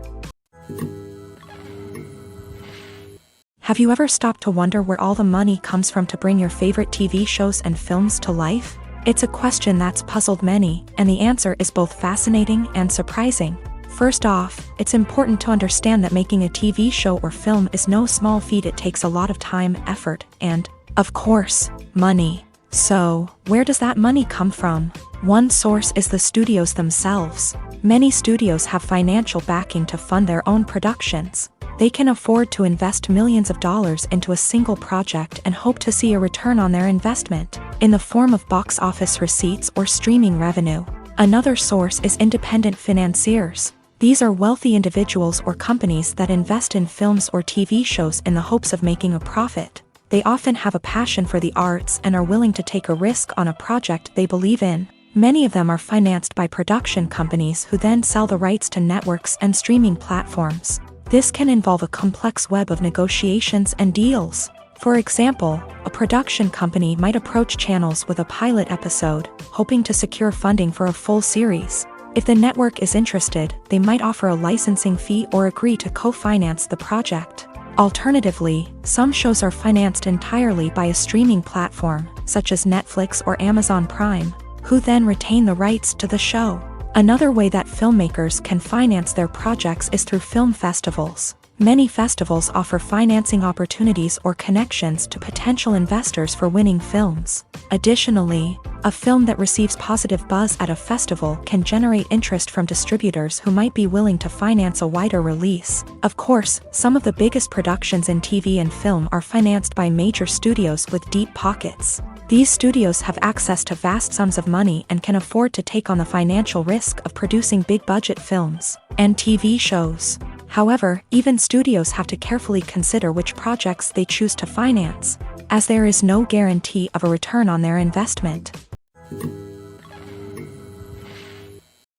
Have you ever stopped to wonder where all the money comes from to bring your favorite TV shows and films to life? It's a question that's puzzled many, and the answer is both fascinating and surprising. First off, it's important to understand that making a TV show or film is no small feat. It takes a lot of time, effort, and, of course, money. So, where does that money come from? One source is the studios themselves. Many studios have financial backing to fund their own productions. They can afford to invest millions of dollars into a single project and hope to see a return on their investment, in the form of box office receipts or streaming revenue. Another source is independent financiers. These are wealthy individuals or companies that invest in films or TV shows in the hopes of making a profit. They often have a passion for the arts and are willing to take a risk on a project they believe in. Many of them are financed by production companies who then sell the rights to networks and streaming platforms. This can involve a complex web of negotiations and deals. For example, a production company might approach channels with a pilot episode, hoping to secure funding for a full series. If the network is interested, they might offer a licensing fee or agree to co-finance the project. Alternatively, some shows are financed entirely by a streaming platform, such as Netflix or Amazon Prime, who then retain the rights to the show. Another way that filmmakers can finance their projects is through film festivals. Many festivals offer financing opportunities or connections to potential investors for winning films. Additionally, a film that receives positive buzz at a festival can generate interest from distributors who might be willing to finance a wider release. Of course, some of the biggest productions in TV and film are financed by major studios with deep pockets. These studios have access to vast sums of money and can afford to take on the financial risk of producing big-budget films and TV shows. However, even studios have to carefully consider which projects they choose to finance, as there is no guarantee of a return on their investment.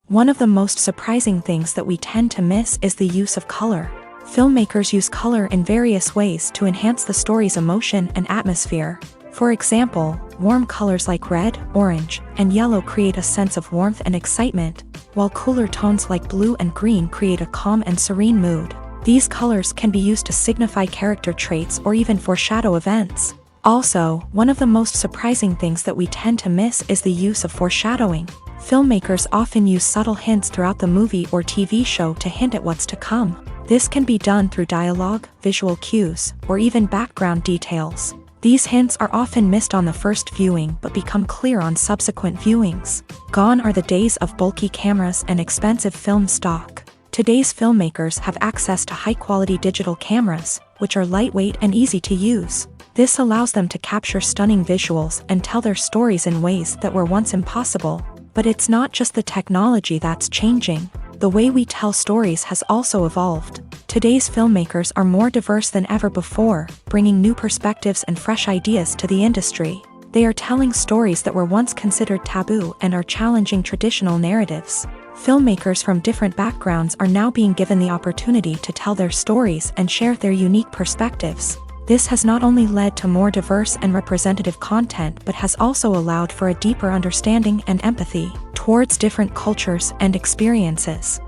One of the most surprising things that we tend to miss is the use of color. Filmmakers use color in various ways to enhance the story's emotion and atmosphere. For example, warm colors like red, orange, and yellow create a sense of warmth and excitement, while cooler tones like blue and green create a calm and serene mood. These colors can be used to signify character traits or even foreshadow events. Also, one of the most surprising things that we tend to miss is the use of foreshadowing. Filmmakers often use subtle hints throughout the movie or TV show to hint at what's to come. This can be done through dialogue, visual cues, or even background details. These hints are often missed on the first viewing but become clear on subsequent viewings. Gone are the days of bulky cameras and expensive film stock. Today's filmmakers have access to high-quality digital cameras, which are lightweight and easy to use. This allows them to capture stunning visuals and tell their stories in ways that were once impossible. But it's not just the technology that's changing. The way we tell stories has also evolved. Today's filmmakers are more diverse than ever before, bringing new perspectives and fresh ideas to the industry. They are telling stories that were once considered taboo and are challenging traditional narratives. Filmmakers from different backgrounds are now being given the opportunity to tell their stories and share their unique perspectives. This has not only led to more diverse and representative content but has also allowed for a deeper understanding and empathy towards different cultures and experiences.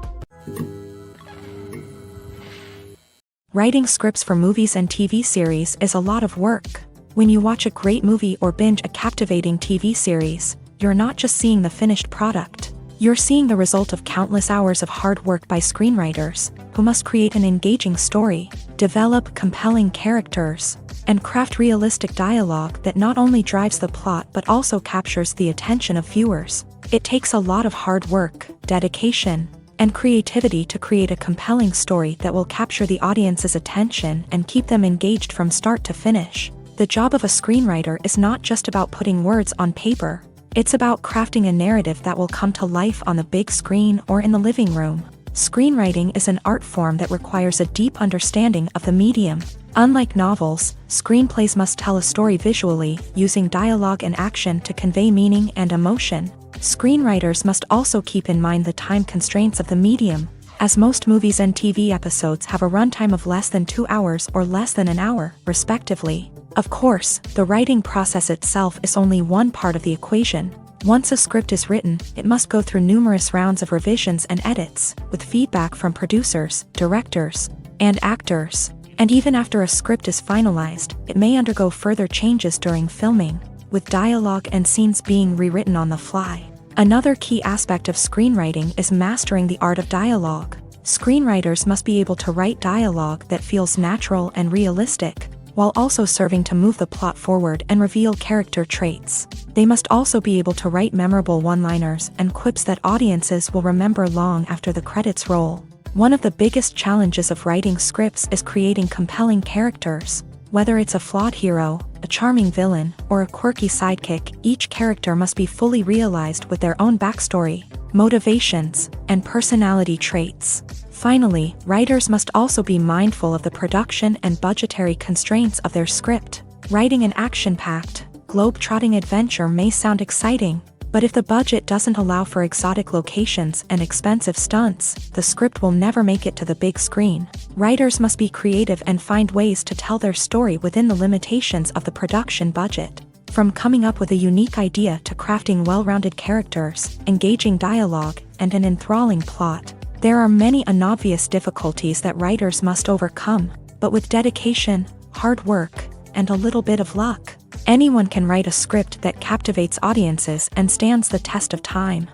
Writing scripts for movies and TV series is a lot of work. When you watch a great movie or binge a captivating TV series, you're not just seeing the finished product. You're seeing the result of countless hours of hard work by screenwriters, who must create an engaging story, develop compelling characters, and craft realistic dialogue that not only drives the plot but also captures the attention of viewers. It takes a lot of hard work, dedication, and creativity to create a compelling story that will capture the audience's attention and keep them engaged from start to finish. The job of a screenwriter is not just about putting words on paper. It's about crafting a narrative that will come to life on the big screen or in the living room. Screenwriting is an art form that requires a deep understanding of the medium. Unlike novels, screenplays must tell a story visually, using dialogue and action to convey meaning and emotion. Screenwriters must also keep in mind the time constraints of the medium, as most movies and TV episodes have a runtime of less than 2 hours or less than an hour, respectively. Of course, the writing process itself is only one part of the equation. Once a script is written, it must go through numerous rounds of revisions and edits, with feedback from producers, directors, and actors. And even after a script is finalized, it may undergo further changes during filming, with dialogue and scenes being rewritten on the fly. Another key aspect of screenwriting is mastering the art of dialogue. Screenwriters must be able to write dialogue that feels natural and realistic, while also serving to move the plot forward and reveal character traits. They must also be able to write memorable one-liners and quips that audiences will remember long after the credits roll. One of the biggest challenges of writing scripts is creating compelling characters. Whether it's a flawed hero, a charming villain, or a quirky sidekick, each character must be fully realized with their own backstory, motivations, and personality traits. Finally, writers must also be mindful of the production and budgetary constraints of their script. Writing an action-packed, globe-trotting adventure may sound exciting, but if the budget doesn't allow for exotic locations and expensive stunts, the script will never make it to the big screen. Writers must be creative and find ways to tell their story within the limitations of the production budget. From coming up with a unique idea to crafting well-rounded characters, engaging dialogue, and an enthralling plot, there are many unobvious difficulties that writers must overcome, but with dedication, hard work, and a little bit of luck, anyone can write a script that captivates audiences and stands the test of time.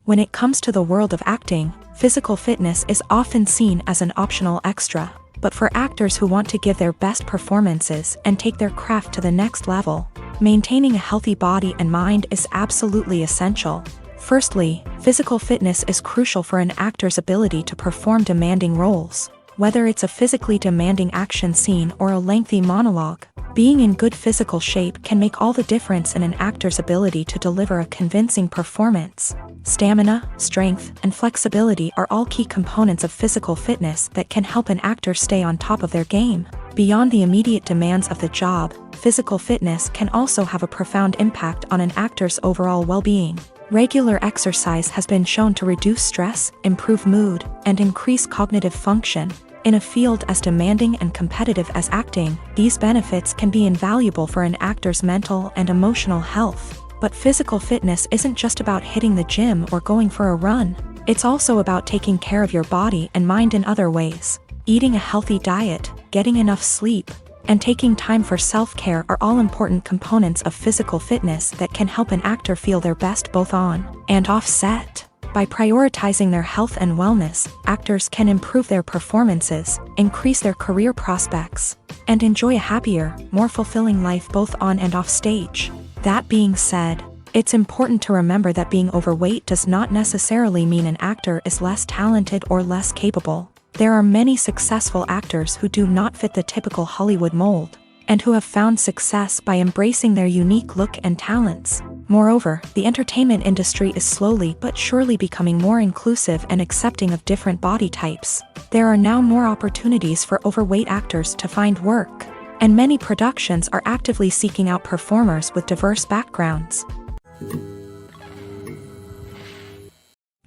When it comes to the world of acting, physical fitness is often seen as an optional extra, but for actors who want to give their best performances and take their craft to the next level, maintaining a healthy body and mind is absolutely essential. Firstly, physical fitness is crucial for an actor's ability to perform demanding roles. Whether it's a physically demanding action scene or a lengthy monologue, Being in good physical shape can make all the difference in an actor's ability to deliver a convincing performance. Stamina, strength, and flexibility are all key components of physical fitness that can help an actor stay on top of their game. Beyond the immediate demands of the job, physical fitness can also have a profound impact on an actor's overall well-being. Regular exercise has been shown to reduce stress, improve mood, and increase cognitive function. In a field as demanding and competitive as acting, these benefits can be invaluable for an actor's mental and emotional health. But physical fitness isn't just about hitting the gym or going for a run. It's also about taking care of your body and mind in other ways. Eating a healthy diet, getting enough sleep, and taking time for self-care are all important components of physical fitness that can help an actor feel their best both on and off set. By prioritizing their health and wellness, actors can improve their performances, increase their career prospects, and enjoy a happier, more fulfilling life both on and off stage. That being said, it's important to remember that being overweight does not necessarily mean an actor is less talented or less capable. There are many successful actors who do not fit the typical Hollywood mold, and who have found success by embracing their unique look and talents. Moreover, the entertainment industry is slowly but surely becoming more inclusive and accepting of different body types. There are now more opportunities for overweight actors to find work, and many productions are actively seeking out performers with diverse backgrounds.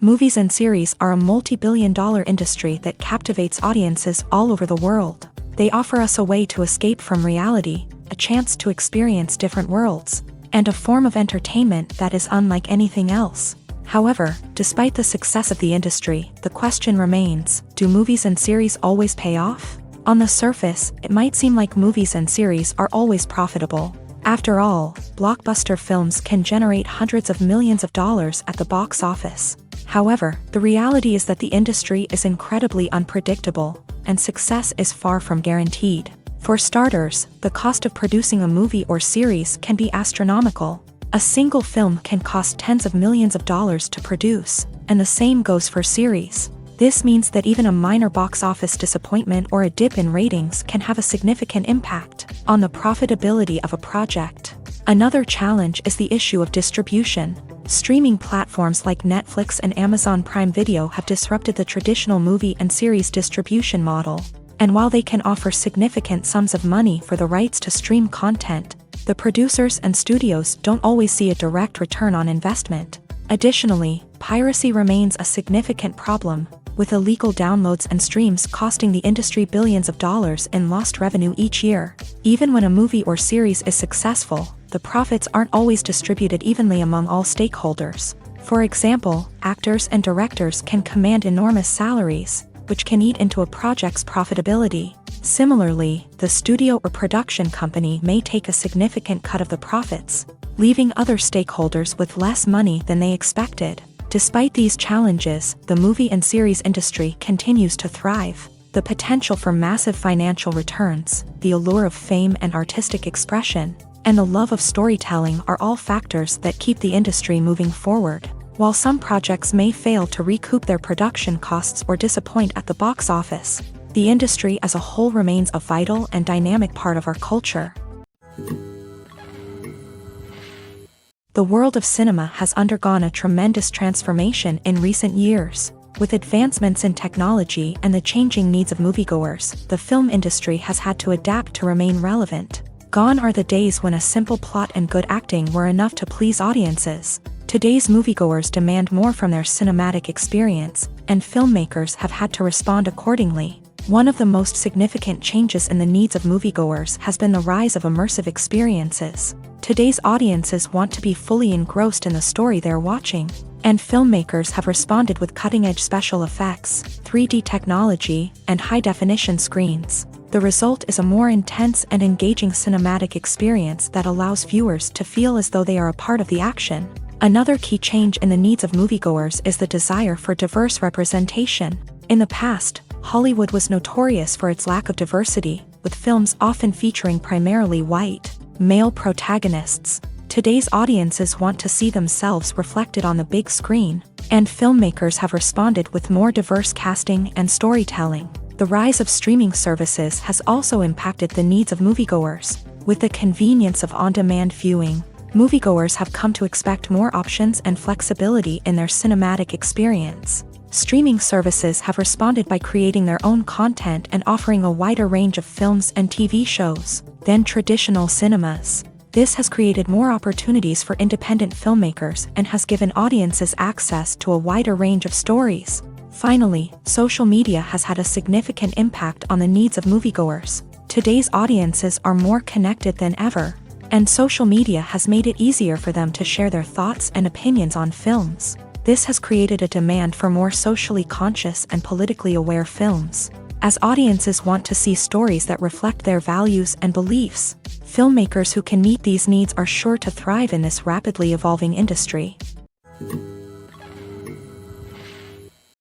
Movies and series are a multi-billion-dollar industry that captivates audiences all over the world. They offer us a way to escape from reality, a chance to experience different worlds, and a form of entertainment that is unlike anything else. However, despite the success of the industry, the question remains, do movies and series always pay off? On the surface, it might seem like movies and series are always profitable. After all, blockbuster films can generate hundreds of millions of dollars at the box office. However, the reality is that the industry is incredibly unpredictable, and success is far from guaranteed. For starters, the cost of producing a movie or series can be astronomical. A single film can cost tens of millions of dollars to produce, and the same goes for series. This means that even a minor box office disappointment or a dip in ratings can have a significant impact on the profitability of a project. Another challenge is the issue of distribution. Streaming platforms like Netflix and Amazon Prime Video have disrupted the traditional movie and series distribution model. And while they can offer significant sums of money for the rights to stream content, the producers and studios don't always see a direct return on investment. Additionally, piracy remains a significant problem, with illegal downloads and streams costing the industry billions of dollars in lost revenue each year. Even when a movie or series is successful, the profits aren't always distributed evenly among all stakeholders. For example, actors and directors can command enormous salaries, which can eat into a project's profitability. Similarly, the studio or production company may take a significant cut of the profits, leaving other stakeholders with less money than they expected. Despite these challenges, the movie and series industry continues to thrive. The potential for massive financial returns, the allure of fame and artistic expression, and the love of storytelling are all factors that keep the industry moving forward. While some projects may fail to recoup their production costs or disappoint at the box office, the industry as a whole remains a vital and dynamic part of our culture. The world of cinema has undergone a tremendous transformation in recent years. With advancements in technology and the changing needs of moviegoers, the film industry has had to adapt to remain relevant. Gone are the days when a simple plot and good acting were enough to please audiences. Today's moviegoers demand more from their cinematic experience, and filmmakers have had to respond accordingly. One of the most significant changes in the needs of moviegoers has been the rise of immersive experiences. Today's audiences want to be fully engrossed in the story they're watching, and filmmakers have responded with cutting-edge special effects, 3D technology, and high-definition screens. The result is a more intense and engaging cinematic experience that allows viewers to feel as though they are a part of the action. Another key change in the needs of moviegoers is the desire for diverse representation. In the past, Hollywood was notorious for its lack of diversity, with films often featuring primarily white, male protagonists. Today's audiences want to see themselves reflected on the big screen, and filmmakers have responded with more diverse casting and storytelling. The rise of streaming services has also impacted the needs of moviegoers. With the convenience of on-demand viewing, moviegoers have come to expect more options and flexibility in their cinematic experience. Streaming services have responded by creating their own content and offering a wider range of films and TV shows than traditional cinemas. This has created more opportunities for independent filmmakers and has given audiences access to a wider range of stories. Finally, social media has had a significant impact on the needs of moviegoers. Today's audiences are more connected than ever, and social media has made it easier for them to share their thoughts and opinions on films. This has created a demand for more socially conscious and politically aware films, as audiences want to see stories that reflect their values and beliefs. Filmmakers who can meet these needs are sure to thrive in this rapidly evolving industry.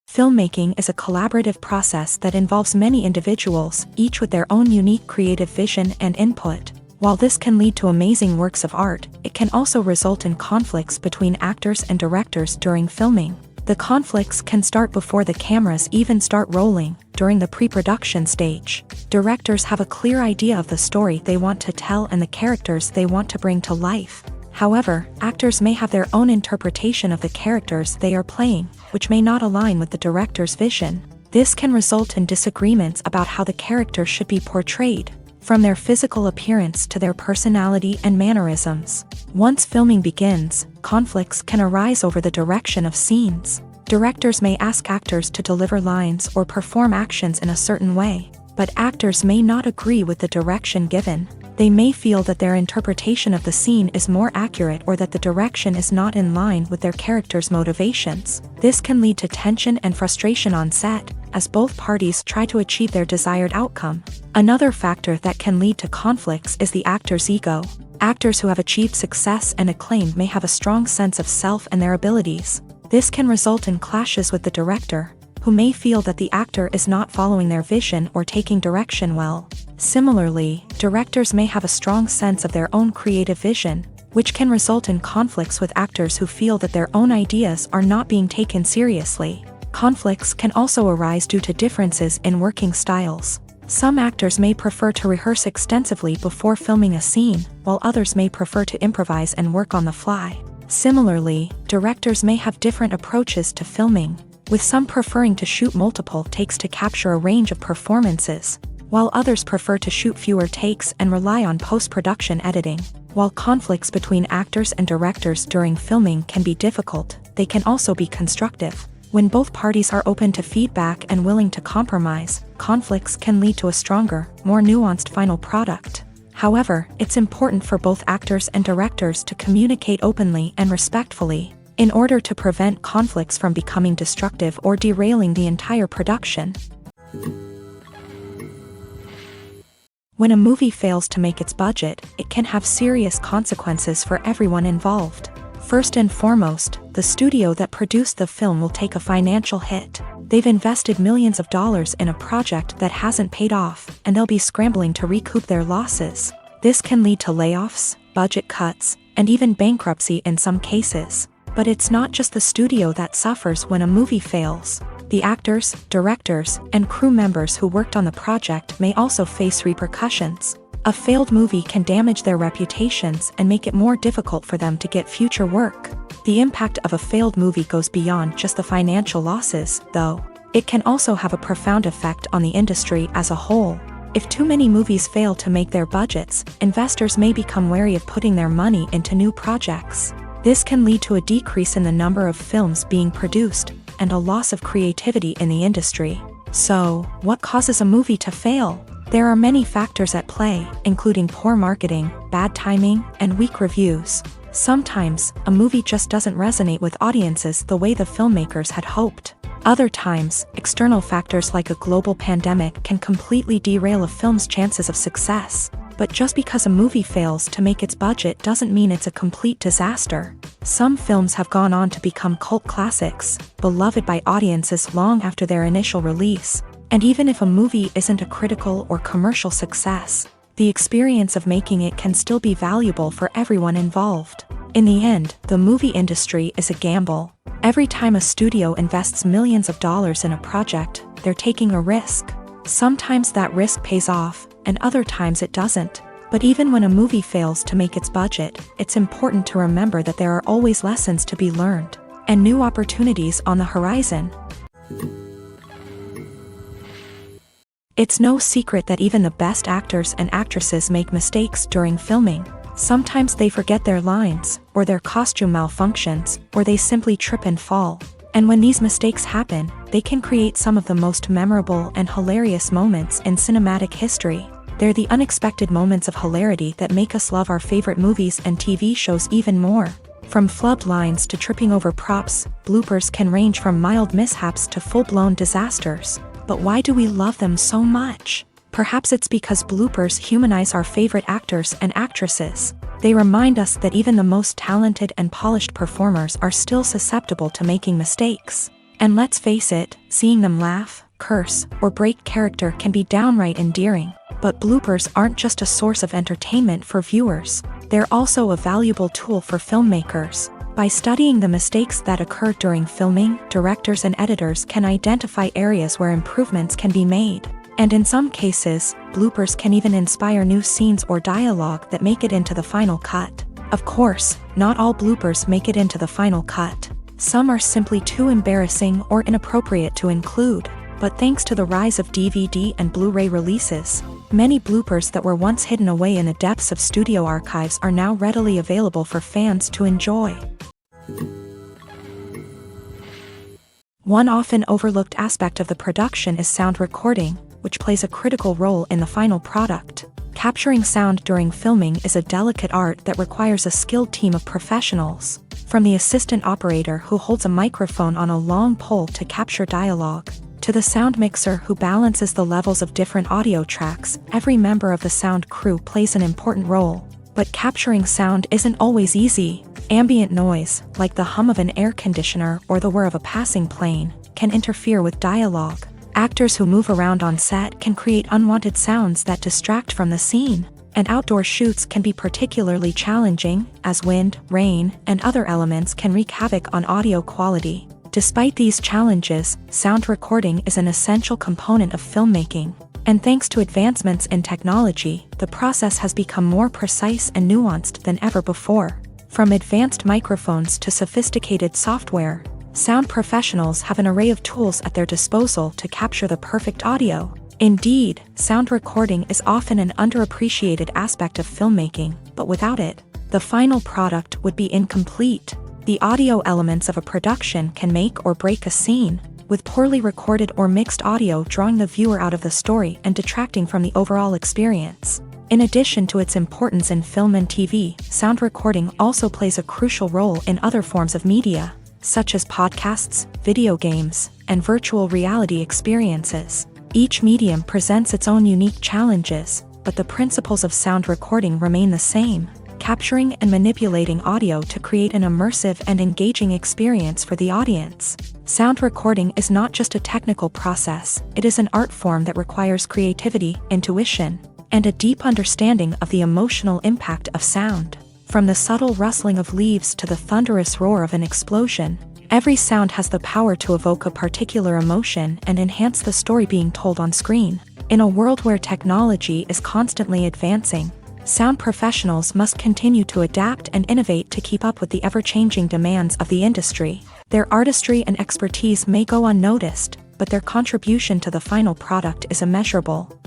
Filmmaking is a collaborative process that involves many individuals, each with their own unique creative vision and input. While this can lead to amazing works of art, it can also result in conflicts between actors and directors during filming. The conflicts can start before the cameras even start rolling, during the pre-production stage. Directors have a clear idea of the story they want to tell and the characters they want to bring to life. However, actors may have their own interpretation of the characters they are playing, which may not align with the director's vision. This can result in disagreements about how the character should be portrayed, from their physical appearance to their personality and mannerisms. Once filming begins, conflicts can arise over the direction of scenes. Directors may ask actors to deliver lines or perform actions in a certain way, but actors may not agree with the direction given. They may feel that their interpretation of the scene is more accurate or that the direction is not in line with their character's motivations. This can lead to tension and frustration on set, as both parties try to achieve their desired outcome. Another factor that can lead to conflicts is the actor's ego. Actors who have achieved success and acclaim may have a strong sense of self and their abilities. This can result in clashes with the director, who may feel that the actor is not following their vision or taking direction well. Similarly, directors may have a strong sense of their own creative vision, which can result in conflicts with actors who feel that their own ideas are not being taken seriously. Conflicts can also arise due to differences in working styles. Some actors may prefer to rehearse extensively before filming a scene, while others may prefer to improvise and work on the fly. Similarly, directors may have different approaches to filming, with some preferring to shoot multiple takes to capture a range of performances, while others prefer to shoot fewer takes and rely on post-production editing. While conflicts between actors and directors during filming can be difficult, they can also be constructive. When both parties are open to feedback and willing to compromise, conflicts can lead to a stronger, more nuanced final product. However, it's important for both actors and directors to communicate openly and respectfully, in order to prevent conflicts from becoming destructive or derailing the entire production. When a movie fails to make its budget, it can have serious consequences for everyone involved. First and foremost, the studio that produced the film will take a financial hit. They've invested millions of dollars in a project that hasn't paid off, and they'll be scrambling to recoup their losses. This can lead to layoffs, budget cuts, and even bankruptcy in some cases. But it's not just the studio that suffers when a movie fails. The actors, directors, and crew members who worked on the project may also face repercussions. A failed movie can damage their reputations and make it more difficult for them to get future work. The impact of a failed movie goes beyond just the financial losses, though. It can also have a profound effect on the industry as a whole. If too many movies fail to make their budgets, investors may become wary of putting their money into new projects. This can lead to a decrease in the number of films being produced, and a loss of creativity in the industry. So, what causes a movie to fail? There are many factors at play, including poor marketing, bad timing, and weak reviews. Sometimes, a movie just doesn't resonate with audiences the way the filmmakers had hoped. Other times, external factors like a global pandemic can completely derail a film's chances of success. But just because a movie fails to make its budget doesn't mean it's a complete disaster. Some films have gone on to become cult classics, beloved by audiences long after their initial release. And even if a movie isn't a critical or commercial success, the experience of making it can still be valuable for everyone involved. In the end, the movie industry is a gamble. Every time a studio invests millions of dollars in a project, they're taking a risk. Sometimes that risk pays off, and other times it doesn't. But even when a movie fails to make its budget, it's important to remember that there are always lessons to be learned and new opportunities on the horizon. It's no secret that even the best actors and actresses make mistakes during filming. Sometimes they forget their lines, or their costume malfunctions, or they simply trip and fall. And when these mistakes happen, they can create some of the most memorable and hilarious moments in cinematic history. They're the unexpected moments of hilarity that make us love our favorite movies and TV shows even more. From flubbed lines to tripping over props, bloopers can range from mild mishaps to full-blown disasters. But why do we love them so much? Perhaps it's because bloopers humanize our favorite actors and actresses. They remind us that even the most talented and polished performers are still susceptible to making mistakes. And let's face it, seeing them laugh, curse, or break character can be downright endearing. But bloopers aren't just a source of entertainment for viewers. They're also a valuable tool for filmmakers. By studying the mistakes that occur during filming, directors and editors can identify areas where improvements can be made. And in some cases, bloopers can even inspire new scenes or dialogue that make it into the final cut. Of course, not all bloopers make it into the final cut. Some are simply too embarrassing or inappropriate to include. But thanks to the rise of DVD and Blu-ray releases, many bloopers that were once hidden away in the depths of studio archives are now readily available for fans to enjoy. One often overlooked aspect of the production is sound recording, which plays a critical role in the final product. Capturing sound during filming is a delicate art that requires a skilled team of professionals. From the assistant operator who holds a microphone on a long pole to capture dialogue, to the sound mixer who balances the levels of different audio tracks, every member of the sound crew plays an important role. But capturing sound isn't always easy. Ambient noise, like the hum of an air conditioner or the whir of a passing plane, can interfere with dialogue. Actors who move around on set can create unwanted sounds that distract from the scene. And outdoor shoots can be particularly challenging, as wind, rain, and other elements can wreak havoc on audio quality. Despite these challenges, sound recording is an essential component of filmmaking. And thanks to advancements in technology, the process has become more precise and nuanced than ever before. From advanced microphones to sophisticated software, sound professionals have an array of tools at their disposal to capture the perfect audio. Indeed, sound recording is often an underappreciated aspect of filmmaking, but without it, the final product would be incomplete. The audio elements of a production can make or break a scene, with poorly recorded or mixed audio drawing the viewer out of the story and detracting from the overall experience. In addition to its importance in film and TV, sound recording also plays a crucial role in other forms of media, such as podcasts, video games, and virtual reality experiences. Each medium presents its own unique challenges, but the principles of sound recording remain the same, capturing and manipulating audio to create an immersive and engaging experience for the audience. Sound recording is not just a technical process, it is an art form that requires creativity, intuition, and a deep understanding of the emotional impact of sound. From the subtle rustling of leaves to the thunderous roar of an explosion, every sound has the power to evoke a particular emotion and enhance the story being told on screen. In a world where technology is constantly advancing, sound professionals must continue to adapt and innovate to keep up with the ever-changing demands of the industry. Their artistry and expertise may go unnoticed, but their contribution to the final product is immeasurable.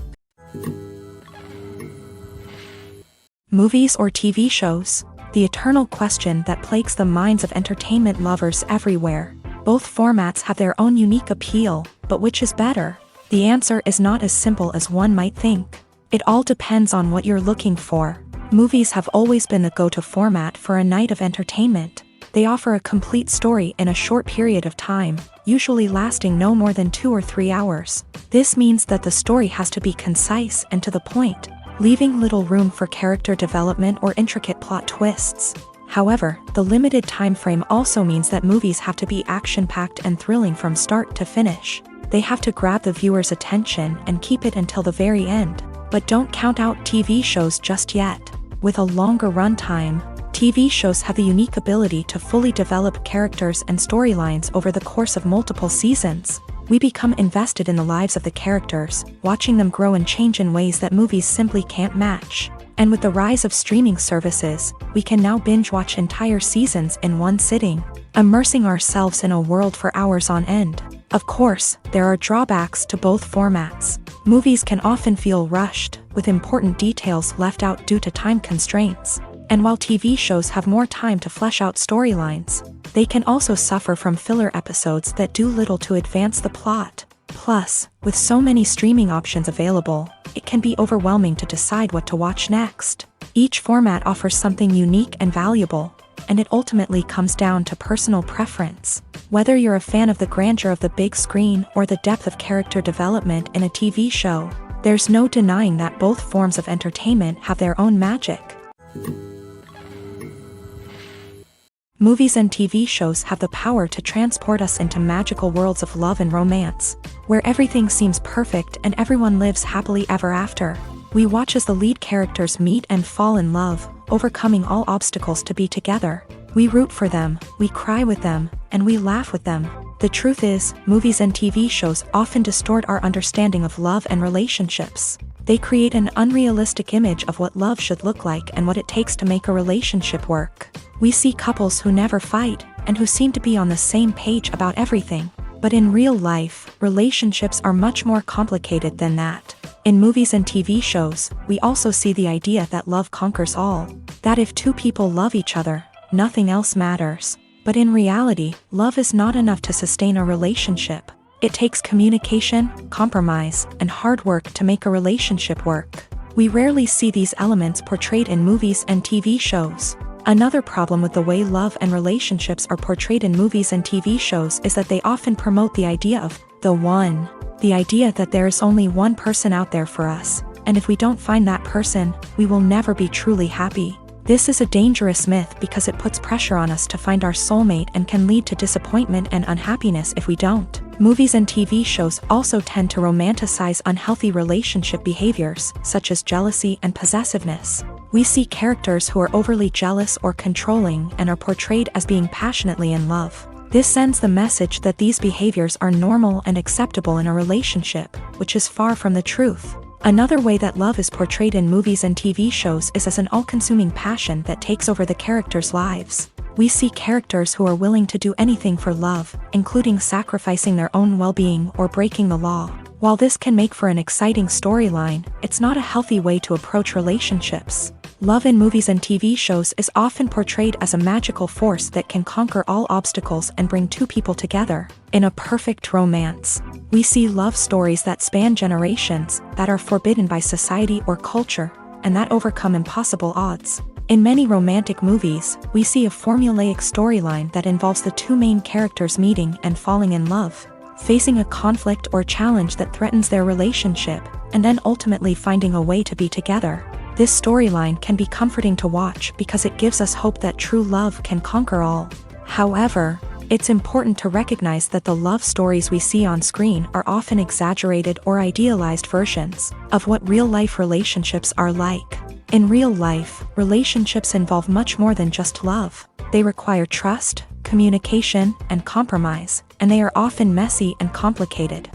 Movies or TV shows? The eternal question that plagues the minds of entertainment lovers everywhere. Both formats have their own unique appeal, but which is better? The answer is not as simple as one might think. It all depends on what you're looking for. Movies have always been the go-to format for a night of entertainment. They offer a complete story in a short period of time, usually lasting no more than 2 or 3 hours. This means that the story has to be concise and to the point, leaving little room for character development or intricate plot twists. However, the limited time frame also means that movies have to be action-packed and thrilling from start to finish. They have to grab the viewer's attention and keep it until the very end. But don't count out TV shows just yet. With a longer runtime, TV shows have the unique ability to fully develop characters and storylines over the course of multiple seasons. We become invested in the lives of the characters, watching them grow and change in ways that movies simply can't match. And with the rise of streaming services, we can now binge-watch entire seasons in one sitting, immersing ourselves in a world for hours on end. Of course, there are drawbacks to both formats. Movies can often feel rushed, with important details left out due to time constraints. And while TV shows have more time to flesh out storylines, they can also suffer from filler episodes that do little to advance the plot. Plus, with so many streaming options available, it can be overwhelming to decide what to watch next. Each format offers something unique and valuable, and it ultimately comes down to personal preference. Whether you're a fan of the grandeur of the big screen or the depth of character development in a TV show, there's no denying that both forms of entertainment have their own magic. Movies and TV shows have the power to transport us into magical worlds of love and romance, where everything seems perfect and everyone lives happily ever after. We watch as the lead characters meet and fall in love, overcoming all obstacles to be together. We root for them, we cry with them, and we laugh with them. The truth is, movies and TV shows often distort our understanding of love and relationships. They create an unrealistic image of what love should look like and what it takes to make a relationship work. We see couples who never fight, and who seem to be on the same page about everything. But in real life, relationships are much more complicated than that. In movies and TV shows, we also see the idea that love conquers all. That if two people love each other, nothing else matters. But in reality, love is not enough to sustain a relationship. It takes communication, compromise, and hard work to make a relationship work. We rarely see these elements portrayed in movies and TV shows. Another problem with the way love and relationships are portrayed in movies and TV shows is that they often promote the idea of the one. The idea that there is only one person out there for us, and if we don't find that person, we will never be truly happy. This is a dangerous myth because it puts pressure on us to find our soulmate and can lead to disappointment and unhappiness if we don't. Movies and TV shows also tend to romanticize unhealthy relationship behaviors, such as jealousy and possessiveness. We see characters who are overly jealous or controlling and are portrayed as being passionately in love. This sends the message that these behaviors are normal and acceptable in a relationship, which is far from the truth. Another way that love is portrayed in movies and TV shows is as an all-consuming passion that takes over the characters' lives. We see characters who are willing to do anything for love, including sacrificing their own well-being or breaking the law. While this can make for an exciting storyline, it's not a healthy way to approach relationships. Love in movies and TV shows is often portrayed as a magical force that can conquer all obstacles and bring two people together in a perfect romance. We see love stories that span generations, that are forbidden by society or culture, and that overcome impossible odds. In many romantic movies, we see a formulaic storyline that involves the two main characters meeting and falling in love, facing a conflict or challenge that threatens their relationship, and then ultimately finding a way to be together. This storyline can be comforting to watch because it gives us hope that true love can conquer all. However, it's important to recognize that the love stories we see on screen are often exaggerated or idealized versions of what real-life relationships are like. In real life, relationships involve much more than just love. They require trust, communication, and compromise, and they are often messy and complicated.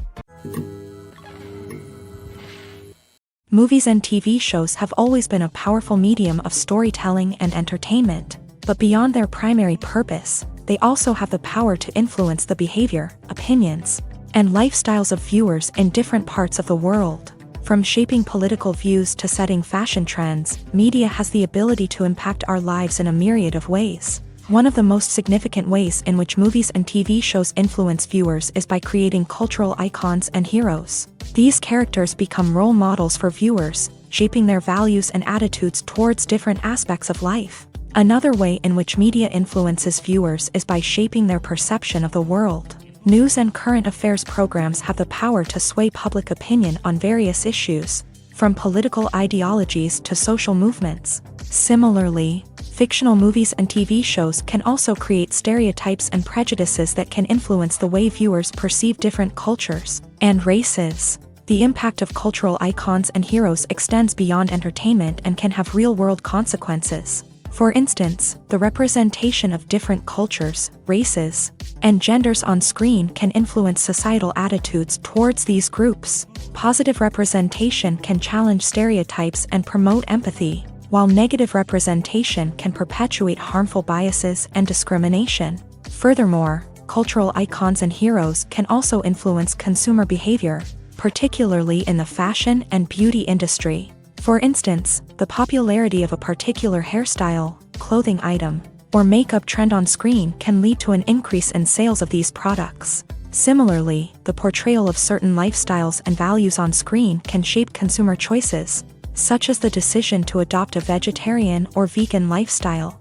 Movies and TV shows have always been a powerful medium of storytelling and entertainment, but beyond their primary purpose, they also have the power to influence the behavior, opinions, and lifestyles of viewers in different parts of the world. From shaping political views to setting fashion trends, media has the ability to impact our lives in a myriad of ways. One of the most significant ways in which movies and TV shows influence viewers is by creating cultural icons and heroes. These characters become role models for viewers, shaping their values and attitudes towards different aspects of life. Another way in which media influences viewers is by shaping their perception of the world. News and current affairs programs have the power to sway public opinion on various issues, from political ideologies to social movements. Similarly, fictional movies and TV shows can also create stereotypes and prejudices that can influence the way viewers perceive different cultures and races. The impact of cultural icons and heroes extends beyond entertainment and can have real-world consequences. For instance, the representation of different cultures, races, and genders on screen can influence societal attitudes towards these groups. Positive representation can challenge stereotypes and promote empathy, while negative representation can perpetuate harmful biases and discrimination. Furthermore, cultural icons and heroes can also influence consumer behavior, particularly in the fashion and beauty industry. For instance, the popularity of a particular hairstyle, clothing item, or makeup trend on screen can lead to an increase in sales of these products. Similarly, the portrayal of certain lifestyles and values on screen can shape consumer choices, such as the decision to adopt a vegetarian or vegan lifestyle.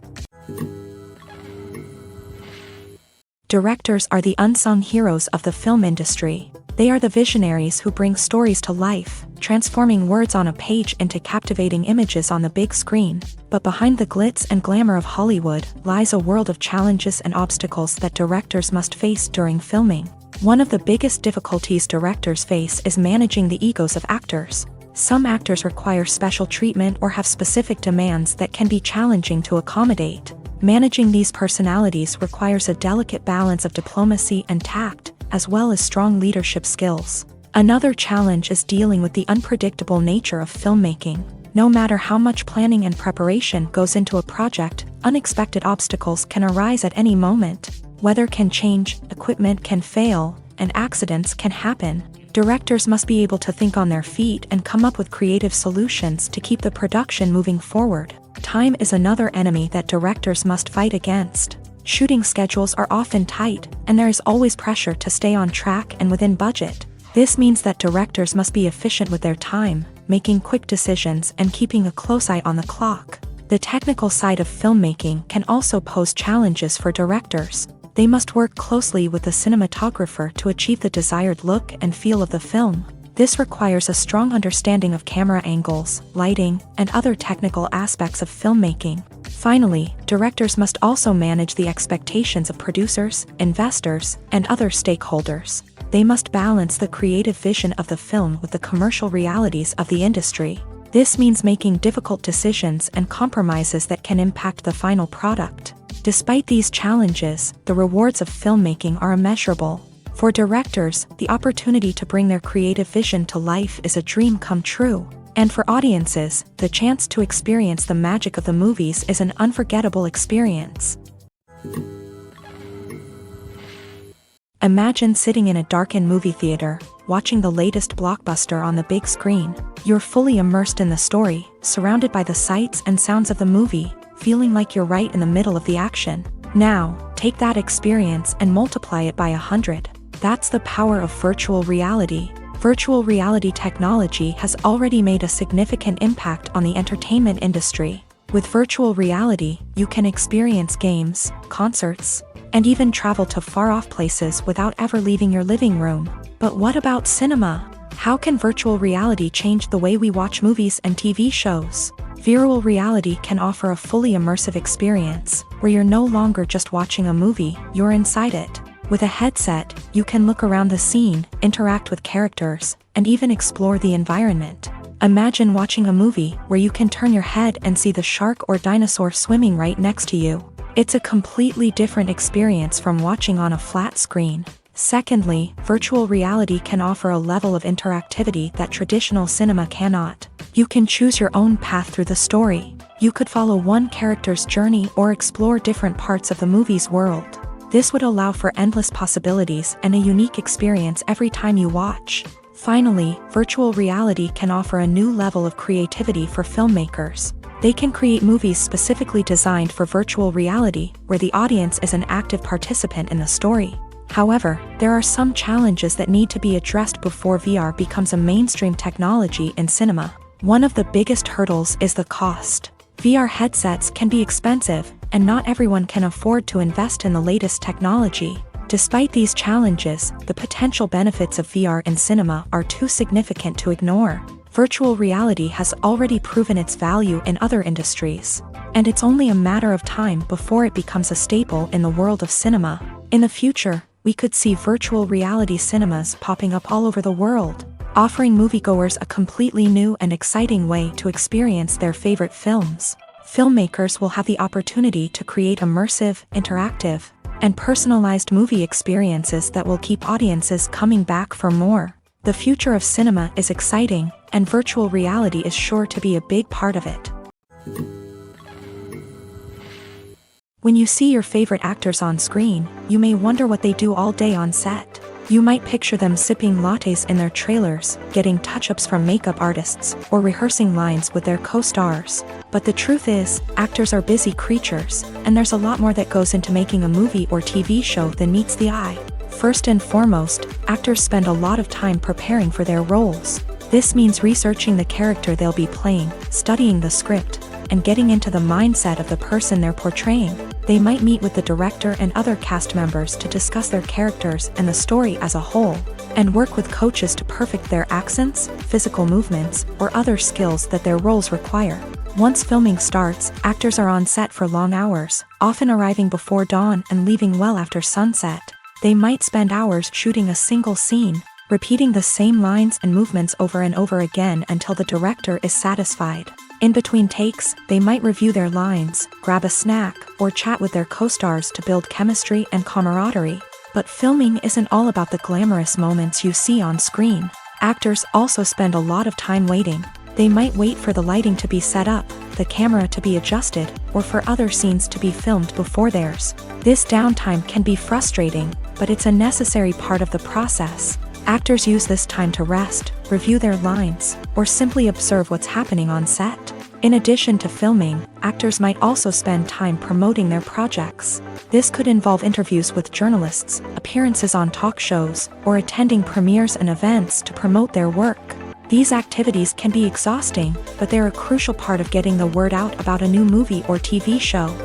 Directors are the unsung heroes of the film industry. They are the visionaries who bring stories to life, transforming words on a page into captivating images on the big screen. But behind the glitz and glamour of Hollywood lies a world of challenges and obstacles that directors must face during filming. One of the biggest difficulties directors face is managing the egos of actors. Some actors require special treatment or have specific demands that can be challenging to accommodate. Managing these personalities requires a delicate balance of diplomacy and tact, as well as strong leadership skills. Another challenge is dealing with the unpredictable nature of filmmaking. No matter how much planning and preparation goes into a project, unexpected obstacles can arise at any moment. Weather can change, equipment can fail, and accidents can happen. Directors must be able to think on their feet and come up with creative solutions to keep the production moving forward. Time is another enemy that directors must fight against. Shooting schedules are often tight, and there is always pressure to stay on track and within budget. This means that directors must be efficient with their time, making quick decisions and keeping a close eye on the clock. The technical side of filmmaking can also pose challenges for directors. They must work closely with the cinematographer to achieve the desired look and feel of the film. This requires a strong understanding of camera angles, lighting, and other technical aspects of filmmaking. Finally, directors must also manage the expectations of producers, investors, and other stakeholders. They must balance the creative vision of the film with the commercial realities of the industry. This means making difficult decisions and compromises that can impact the final product. Despite these challenges, the rewards of filmmaking are immeasurable. For directors, the opportunity to bring their creative vision to life is a dream come true. And for audiences, the chance to experience the magic of the movies is an unforgettable experience. Imagine sitting in a darkened movie theater, watching the latest blockbuster on the big screen. You're fully immersed in the story, surrounded by the sights and sounds of the movie, feeling like you're right in the middle of the action. Now, take that experience and multiply it by 100. That's the power of virtual reality. Virtual reality technology has already made a significant impact on the entertainment industry. With virtual reality, you can experience games, concerts, and even travel to far-off places without ever leaving your living room. But what about cinema? How can virtual reality change the way we watch movies and TV shows? Virtual reality can offer a fully immersive experience, where you're no longer just watching a movie, you're inside it. With a headset, you can look around the scene, interact with characters, and even explore the environment. Imagine watching a movie where you can turn your head and see the shark or dinosaur swimming right next to you. It's a completely different experience from watching on a flat screen. Secondly, virtual reality can offer a level of interactivity that traditional cinema cannot. You can choose your own path through the story. You could follow one character's journey or explore different parts of the movie's world. This would allow for endless possibilities and a unique experience every time you watch. Finally, virtual reality can offer a new level of creativity for filmmakers. They can create movies specifically designed for virtual reality, where the audience is an active participant in the story. However, there are some challenges that need to be addressed before VR becomes a mainstream technology in cinema. One of the biggest hurdles is the cost. VR headsets can be expensive, and not everyone can afford to invest in the latest technology. Despite these challenges, the potential benefits of VR in cinema are too significant to ignore. Virtual reality has already proven its value in other industries, and it's only a matter of time before it becomes a staple in the world of cinema. In the future, we could see virtual reality cinemas popping up all over the world, offering moviegoers a completely new and exciting way to experience their favorite films. Filmmakers will have the opportunity to create immersive, interactive, and personalized movie experiences that will keep audiences coming back for more. The future of cinema is exciting, and virtual reality is sure to be a big part of it. When you see your favorite actors on screen, you may wonder what they do all day on set. You might picture them sipping lattes in their trailers, getting touch-ups from makeup artists, or rehearsing lines with their co-stars. But the truth is, actors are busy creatures, and there's a lot more that goes into making a movie or TV show than meets the eye. First and foremost, actors spend a lot of time preparing for their roles. This means researching the character they'll be playing, studying the script, and getting into the mindset of the person they're portraying. They might meet with the director and other cast members to discuss their characters and the story as a whole, and work with coaches to perfect their accents, physical movements, or other skills that their roles require. Once filming starts, actors are on set for long hours, often arriving before dawn and leaving well after sunset. They might spend hours shooting a single scene, repeating the same lines and movements over and over again until the director is satisfied. In between takes, they might review their lines, grab a snack, or chat with their co-stars to build chemistry and camaraderie. But filming isn't all about the glamorous moments you see on screen. Actors also spend a lot of time waiting. They might wait for the lighting to be set up, the camera to be adjusted, or for other scenes to be filmed before theirs. This downtime can be frustrating, but it's a necessary part of the process. Actors use this time to rest, review their lines, or simply observe what's happening on set. In addition to filming, actors might also spend time promoting their projects. This could involve interviews with journalists, appearances on talk shows, or attending premieres and events to promote their work. These activities can be exhausting, but they're a crucial part of getting the word out about a new movie or TV show.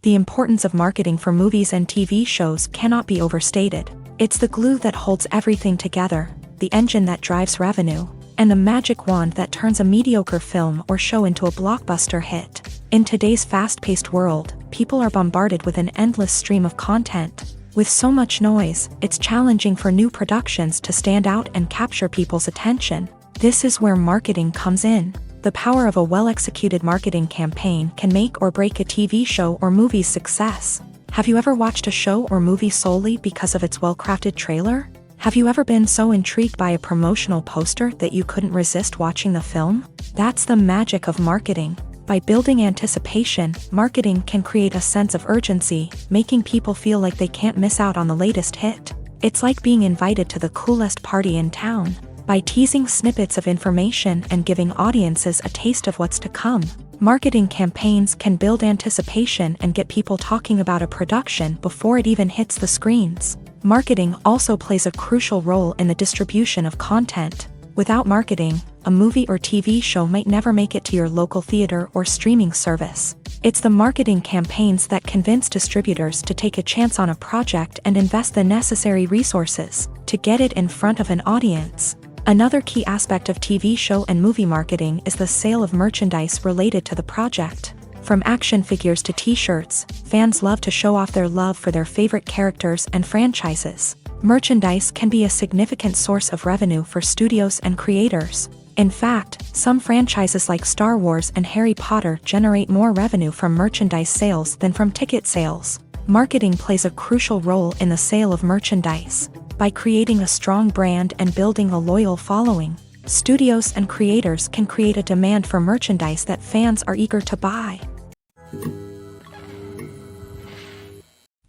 The importance of marketing for movies and TV shows cannot be overstated. It's the glue that holds everything together, the engine that drives revenue, and the magic wand that turns a mediocre film or show into a blockbuster hit. In today's fast-paced world, people are bombarded with an endless stream of content. With so much noise, it's challenging for new productions to stand out and capture people's attention. This is where marketing comes in. The power of a well-executed marketing campaign can make or break a TV show or movie's success. Have you ever watched a show or movie solely because of its well-crafted trailer? Have you ever been so intrigued by a promotional poster that you couldn't resist watching the film? That's the magic of marketing. By building anticipation, marketing can create a sense of urgency, making people feel like they can't miss out on the latest hit. It's like being invited to the coolest party in town. By teasing snippets of information and giving audiences a taste of what's to come, marketing campaigns can build anticipation and get people talking about a production before it even hits the screens. Marketing also plays a crucial role in the distribution of content. Without marketing, a movie or TV show might never make it to your local theater or streaming service. It's the marketing campaigns that convince distributors to take a chance on a project and invest the necessary resources to get it in front of an audience. Another key aspect of TV show and movie marketing is the sale of merchandise related to the project. From action figures to t-shirts, fans love to show off their love for their favorite characters and franchises. Merchandise can be a significant source of revenue for studios and creators. In fact, some franchises like Star Wars and Harry Potter generate more revenue from merchandise sales than from ticket sales. Marketing plays a crucial role in the sale of merchandise. By creating a strong brand and building a loyal following, studios and creators can create a demand for merchandise that fans are eager to buy.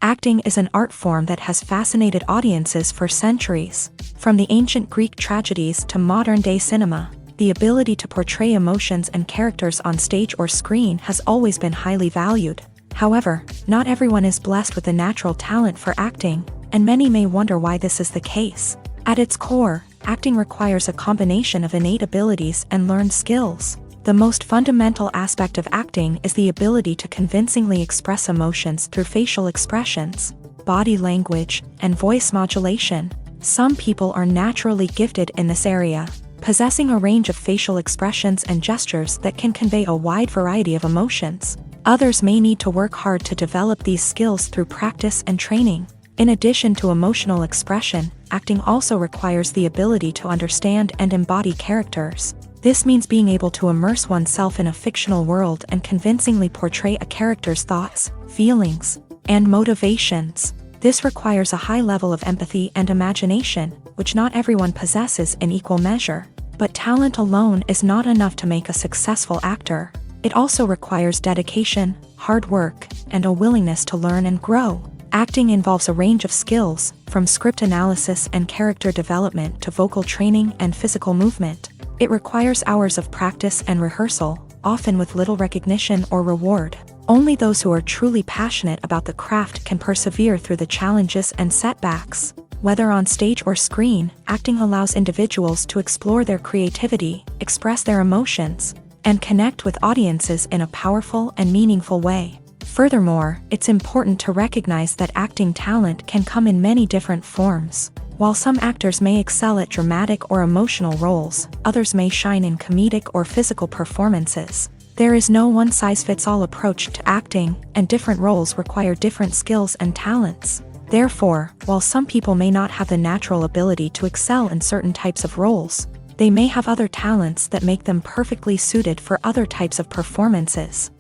Acting is an art form that has fascinated audiences for centuries. From the ancient Greek tragedies to modern-day cinema, the ability to portray emotions and characters on stage or screen has always been highly valued. However, not everyone is blessed with a natural talent for acting, and many may wonder why this is the case. At its core, acting requires a combination of innate abilities and learned skills. The most fundamental aspect of acting is the ability to convincingly express emotions through facial expressions, body language, and voice modulation. Some people are naturally gifted in this area, possessing a range of facial expressions and gestures that can convey a wide variety of emotions. Others may need to work hard to develop these skills through practice and training. In addition to emotional expression, acting also requires the ability to understand and embody characters. This means being able to immerse oneself in a fictional world and convincingly portray a character's thoughts, feelings, and motivations. This requires a high level of empathy and imagination, which not everyone possesses in equal measure. But talent alone is not enough to make a successful actor. It also requires dedication, hard work, and a willingness to learn and grow. Acting involves a range of skills, from script analysis and character development to vocal training and physical movement. It requires hours of practice and rehearsal, often with little recognition or reward. Only those who are truly passionate about the craft can persevere through the challenges and setbacks. Whether on stage or screen, acting allows individuals to explore their creativity, express their emotions, and connect with audiences in a powerful and meaningful way. Furthermore, it's important to recognize that acting talent can come in many different forms. While some actors may excel at dramatic or emotional roles, others may shine in comedic or physical performances. There is no one-size-fits-all approach to acting, and different roles require different skills and talents. Therefore, while some people may not have the natural ability to excel in certain types of roles, they may have other talents that make them perfectly suited for other types of performances.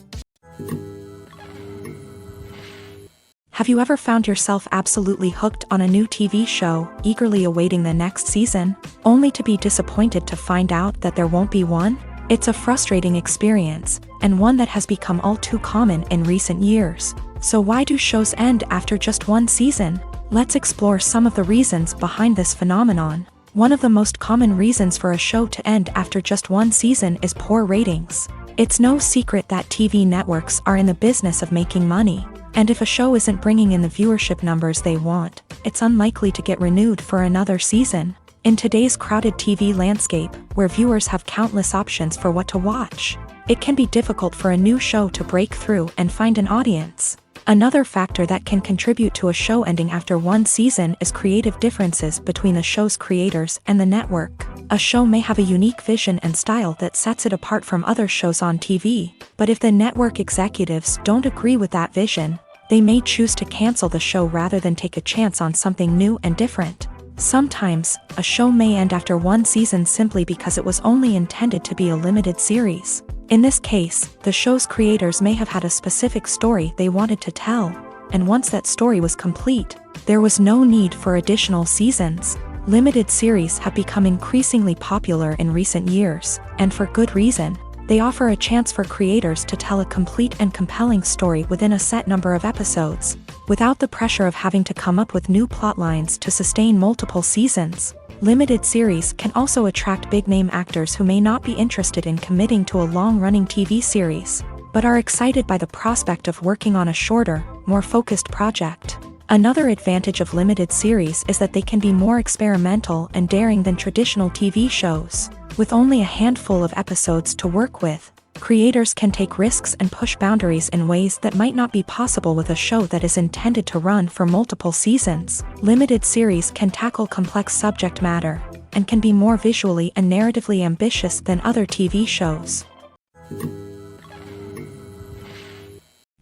Have you ever found yourself absolutely hooked on a new TV show, eagerly awaiting the next season, only to be disappointed to find out that there won't be one? It's a frustrating experience, and one that has become all too common in recent years. So why do shows end after just one season? Let's explore some of the reasons behind this phenomenon. One of the most common reasons for a show to end after just one season is poor ratings. It's no secret that TV networks are in the business of making money. And if a show isn't bringing in the viewership numbers they want, it's unlikely to get renewed for another season. In today's crowded TV landscape, where viewers have countless options for what to watch, it can be difficult for a new show to break through and find an audience. Another factor that can contribute to a show ending after one season is creative differences between the show's creators and the network. A show may have a unique vision and style that sets it apart from other shows on TV, but if the network executives don't agree with that vision, they may choose to cancel the show rather than take a chance on something new and different. Sometimes, a show may end after one season simply because it was only intended to be a limited series. In this case, the show's creators may have had a specific story they wanted to tell, and once that story was complete, there was no need for additional seasons. Limited series have become increasingly popular in recent years, and for good reason. They offer a chance for creators to tell a complete and compelling story within a set number of episodes, without the pressure of having to come up with new plotlines to sustain multiple seasons. Limited series can also attract big-name actors who may not be interested in committing to a long-running TV series, but are excited by the prospect of working on a shorter, more focused project. Another advantage of limited series is that they can be more experimental and daring than traditional TV shows. With only a handful of episodes to work with, creators can take risks and push boundaries in ways that might not be possible with a show that is intended to run for multiple seasons. Limited series can tackle complex subject matter, and can be more visually and narratively ambitious than other TV shows.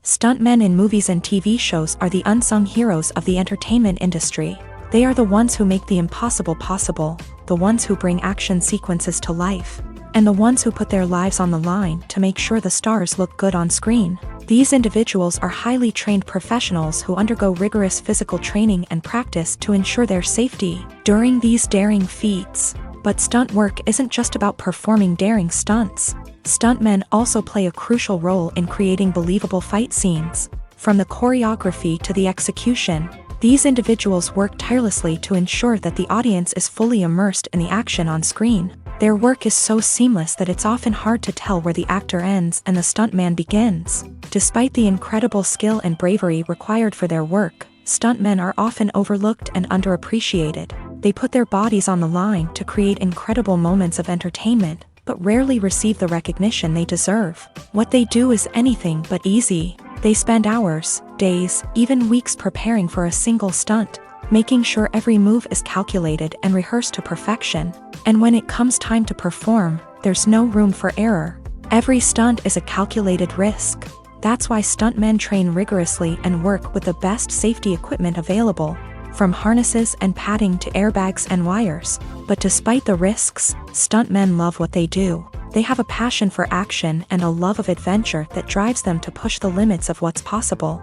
Stuntmen in movies and TV shows are the unsung heroes of the entertainment industry. They are the ones who make the impossible possible, the ones who bring action sequences to life, and the ones who put their lives on the line to make sure the stars look good on screen. These individuals are highly trained professionals who undergo rigorous physical training and practice to ensure their safety during these daring feats. But stunt work isn't just about performing daring stunts. Stuntmen also play a crucial role in creating believable fight scenes. From the choreography to the execution, these individuals work tirelessly to ensure that the audience is fully immersed in the action on screen. Their work is so seamless that it's often hard to tell where the actor ends and the stuntman begins. Despite the incredible skill and bravery required for their work, stuntmen are often overlooked and underappreciated. They put their bodies on the line to create incredible moments of entertainment, but rarely receive the recognition they deserve. What they do is anything but easy. They spend hours, days, even weeks preparing for a single stunt, making sure every move is calculated and rehearsed to perfection. And when it comes time to perform, there's no room for error. Every stunt is a calculated risk. That's why stuntmen train rigorously and work with the best safety equipment available, from harnesses and padding to airbags and wires. But despite the risks, stuntmen love what they do. They have a passion for action and a love of adventure that drives them to push the limits of what's possible.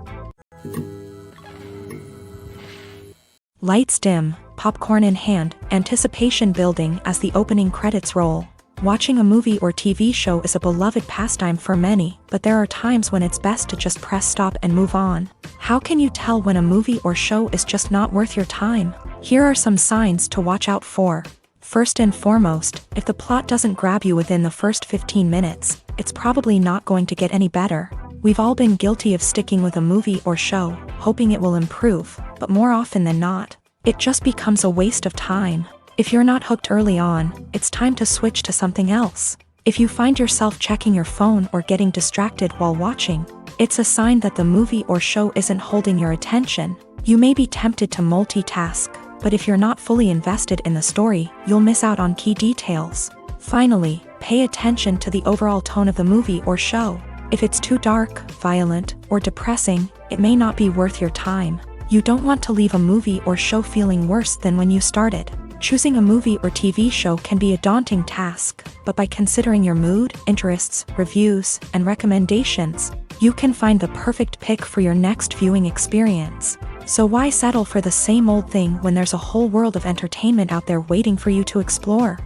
Lights dim, popcorn in hand, anticipation building as the opening credits roll. Watching a movie or TV show is a beloved pastime for many, but there are times when it's best to just press stop and move on. How can you tell when a movie or show is just not worth your time? Here are some signs to watch out for. First and foremost, if the plot doesn't grab you within the first 15 minutes, it's probably not going to get any better. We've all been guilty of sticking with a movie or show, hoping it will improve, but more often than not, it just becomes a waste of time. If you're not hooked early on, it's time to switch to something else. If you find yourself checking your phone or getting distracted while watching, it's a sign that the movie or show isn't holding your attention. You may be tempted to multitask, but if you're not fully invested in the story, you'll miss out on key details. Finally, pay attention to the overall tone of the movie or show. If it's too dark, violent, or depressing, it may not be worth your time. You don't want to leave a movie or show feeling worse than when you started. Choosing a movie or TV show can be a daunting task, but by considering your mood, interests, reviews, and recommendations, you can find the perfect pick for your next viewing experience. So why settle for the same old thing when there's a whole world of entertainment out there waiting for you to explore?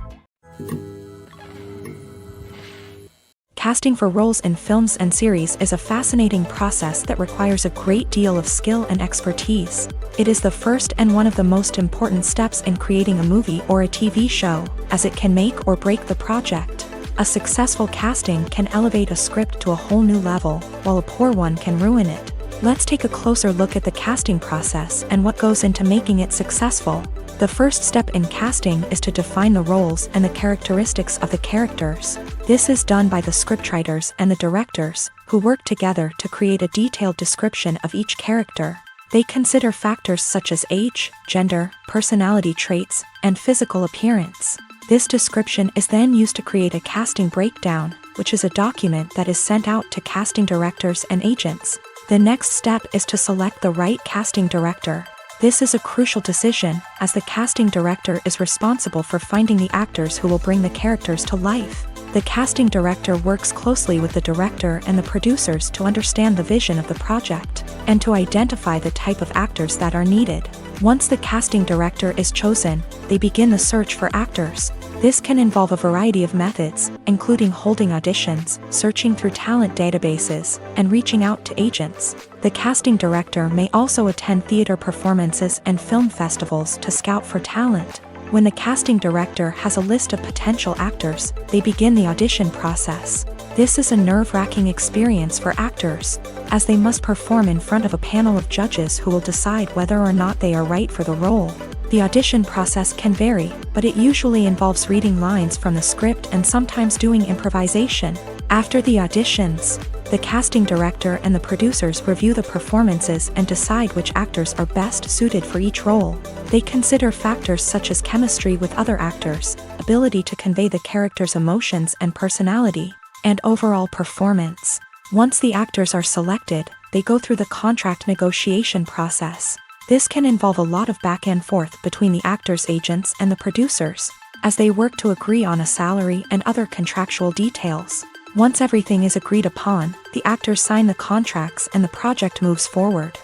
Casting for roles in films and series is a fascinating process that requires a great deal of skill and expertise. It is the first and one of the most important steps in creating a movie or a TV show, as it can make or break the project. A successful casting can elevate a script to a whole new level, while a poor one can ruin it. Let's take a closer look at the casting process and what goes into making it successful. The first step in casting is to define the roles and the characteristics of the characters. This is done by the scriptwriters and the directors, who work together to create a detailed description of each character. They consider factors such as age, gender, personality traits, and physical appearance. This description is then used to create a casting breakdown, which is a document that is sent out to casting directors and agents. The next step is to select the right casting director. This is a crucial decision, as the casting director is responsible for finding the actors who will bring the characters to life. The casting director works closely with the director and the producers to understand the vision of the project, and to identify the type of actors that are needed. Once the casting director is chosen, they begin the search for actors. This can involve a variety of methods, including holding auditions, searching through talent databases, and reaching out to agents. The casting director may also attend theater performances and film festivals to scout for talent. When the casting director has a list of potential actors, they begin the audition process. This is a nerve-wracking experience for actors, as they must perform in front of a panel of judges who will decide whether or not they are right for the role. The audition process can vary, but it usually involves reading lines from the script and sometimes doing improvisation. After the auditions, the casting director and the producers review the performances and decide which actors are best suited for each role. They consider factors such as chemistry with other actors, ability to convey the character's emotions and personality, and overall performance. Once the actors are selected, they go through the contract negotiation process. This can involve a lot of back and forth between the actors' agents and the producers, as they work to agree on a salary and other contractual details. Once everything is agreed upon, the actors sign the contracts and the project moves forward.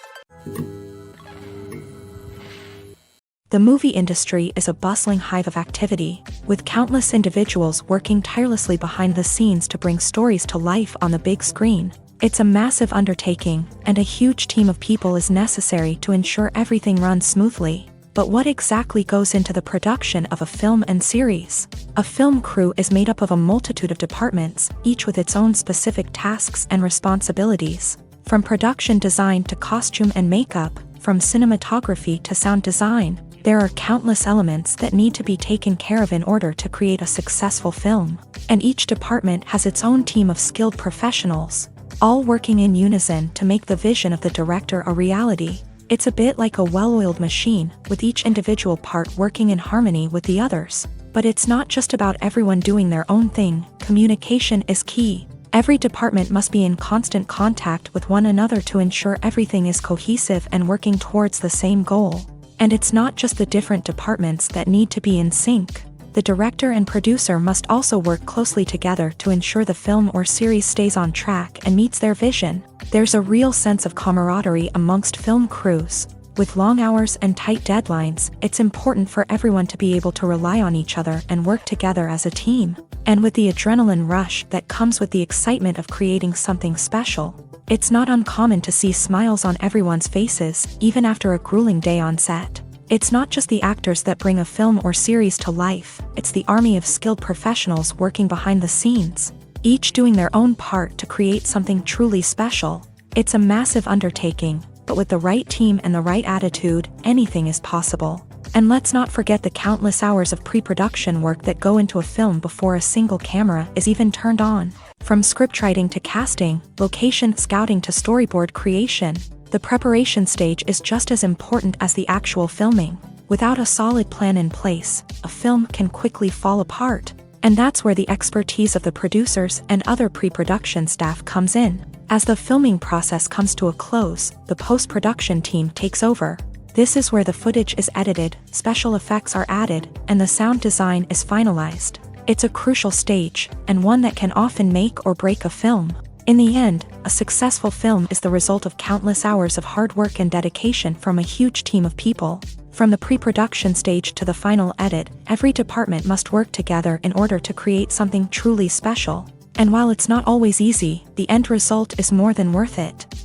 The movie industry is a bustling hive of activity, with countless individuals working tirelessly behind the scenes to bring stories to life on the big screen. It's a massive undertaking, and a huge team of people is necessary to ensure everything runs smoothly. But what exactly goes into the production of a film and series? A film crew is made up of a multitude of departments, each with its own specific tasks and responsibilities. From production design to costume and makeup, from cinematography to sound design, there are countless elements that need to be taken care of in order to create a successful film. And each department has its own team of skilled professionals, all working in unison to make the vision of the director a reality. It's a bit like a well-oiled machine, with each individual part working in harmony with the others. But it's not just about everyone doing their own thing. Communication is key. Every department must be in constant contact with one another to ensure everything is cohesive and working towards the same goal. And it's not just the different departments that need to be in sync. The director and producer must also work closely together to ensure the film or series stays on track and meets their vision. There's a real sense of camaraderie amongst film crews. With long hours and tight deadlines, it's important for everyone to be able to rely on each other and work together as a team. And with the adrenaline rush that comes with the excitement of creating something special, it's not uncommon to see smiles on everyone's faces, even after a grueling day on set. It's not just the actors that bring a film or series to life, it's the army of skilled professionals working behind the scenes, each doing their own part to create something truly special. It's a massive undertaking, but with the right team and the right attitude, anything is possible. And let's not forget the countless hours of pre-production work that go into a film before a single camera is even turned on. From scriptwriting to casting, location scouting to storyboard creation, the preparation stage is just as important as the actual filming. Without a solid plan in place, a film can quickly fall apart. And that's where the expertise of the producers and other pre-production staff comes in. As the filming process comes to a close, the post-production team takes over. This is where the footage is edited, special effects are added, and the sound design is finalized. It's a crucial stage, and one that can often make or break a film. In the end, a successful film is the result of countless hours of hard work and dedication from a huge team of people. From the pre-production stage to the final edit, every department must work together in order to create something truly special. And while it's not always easy, the end result is more than worth it.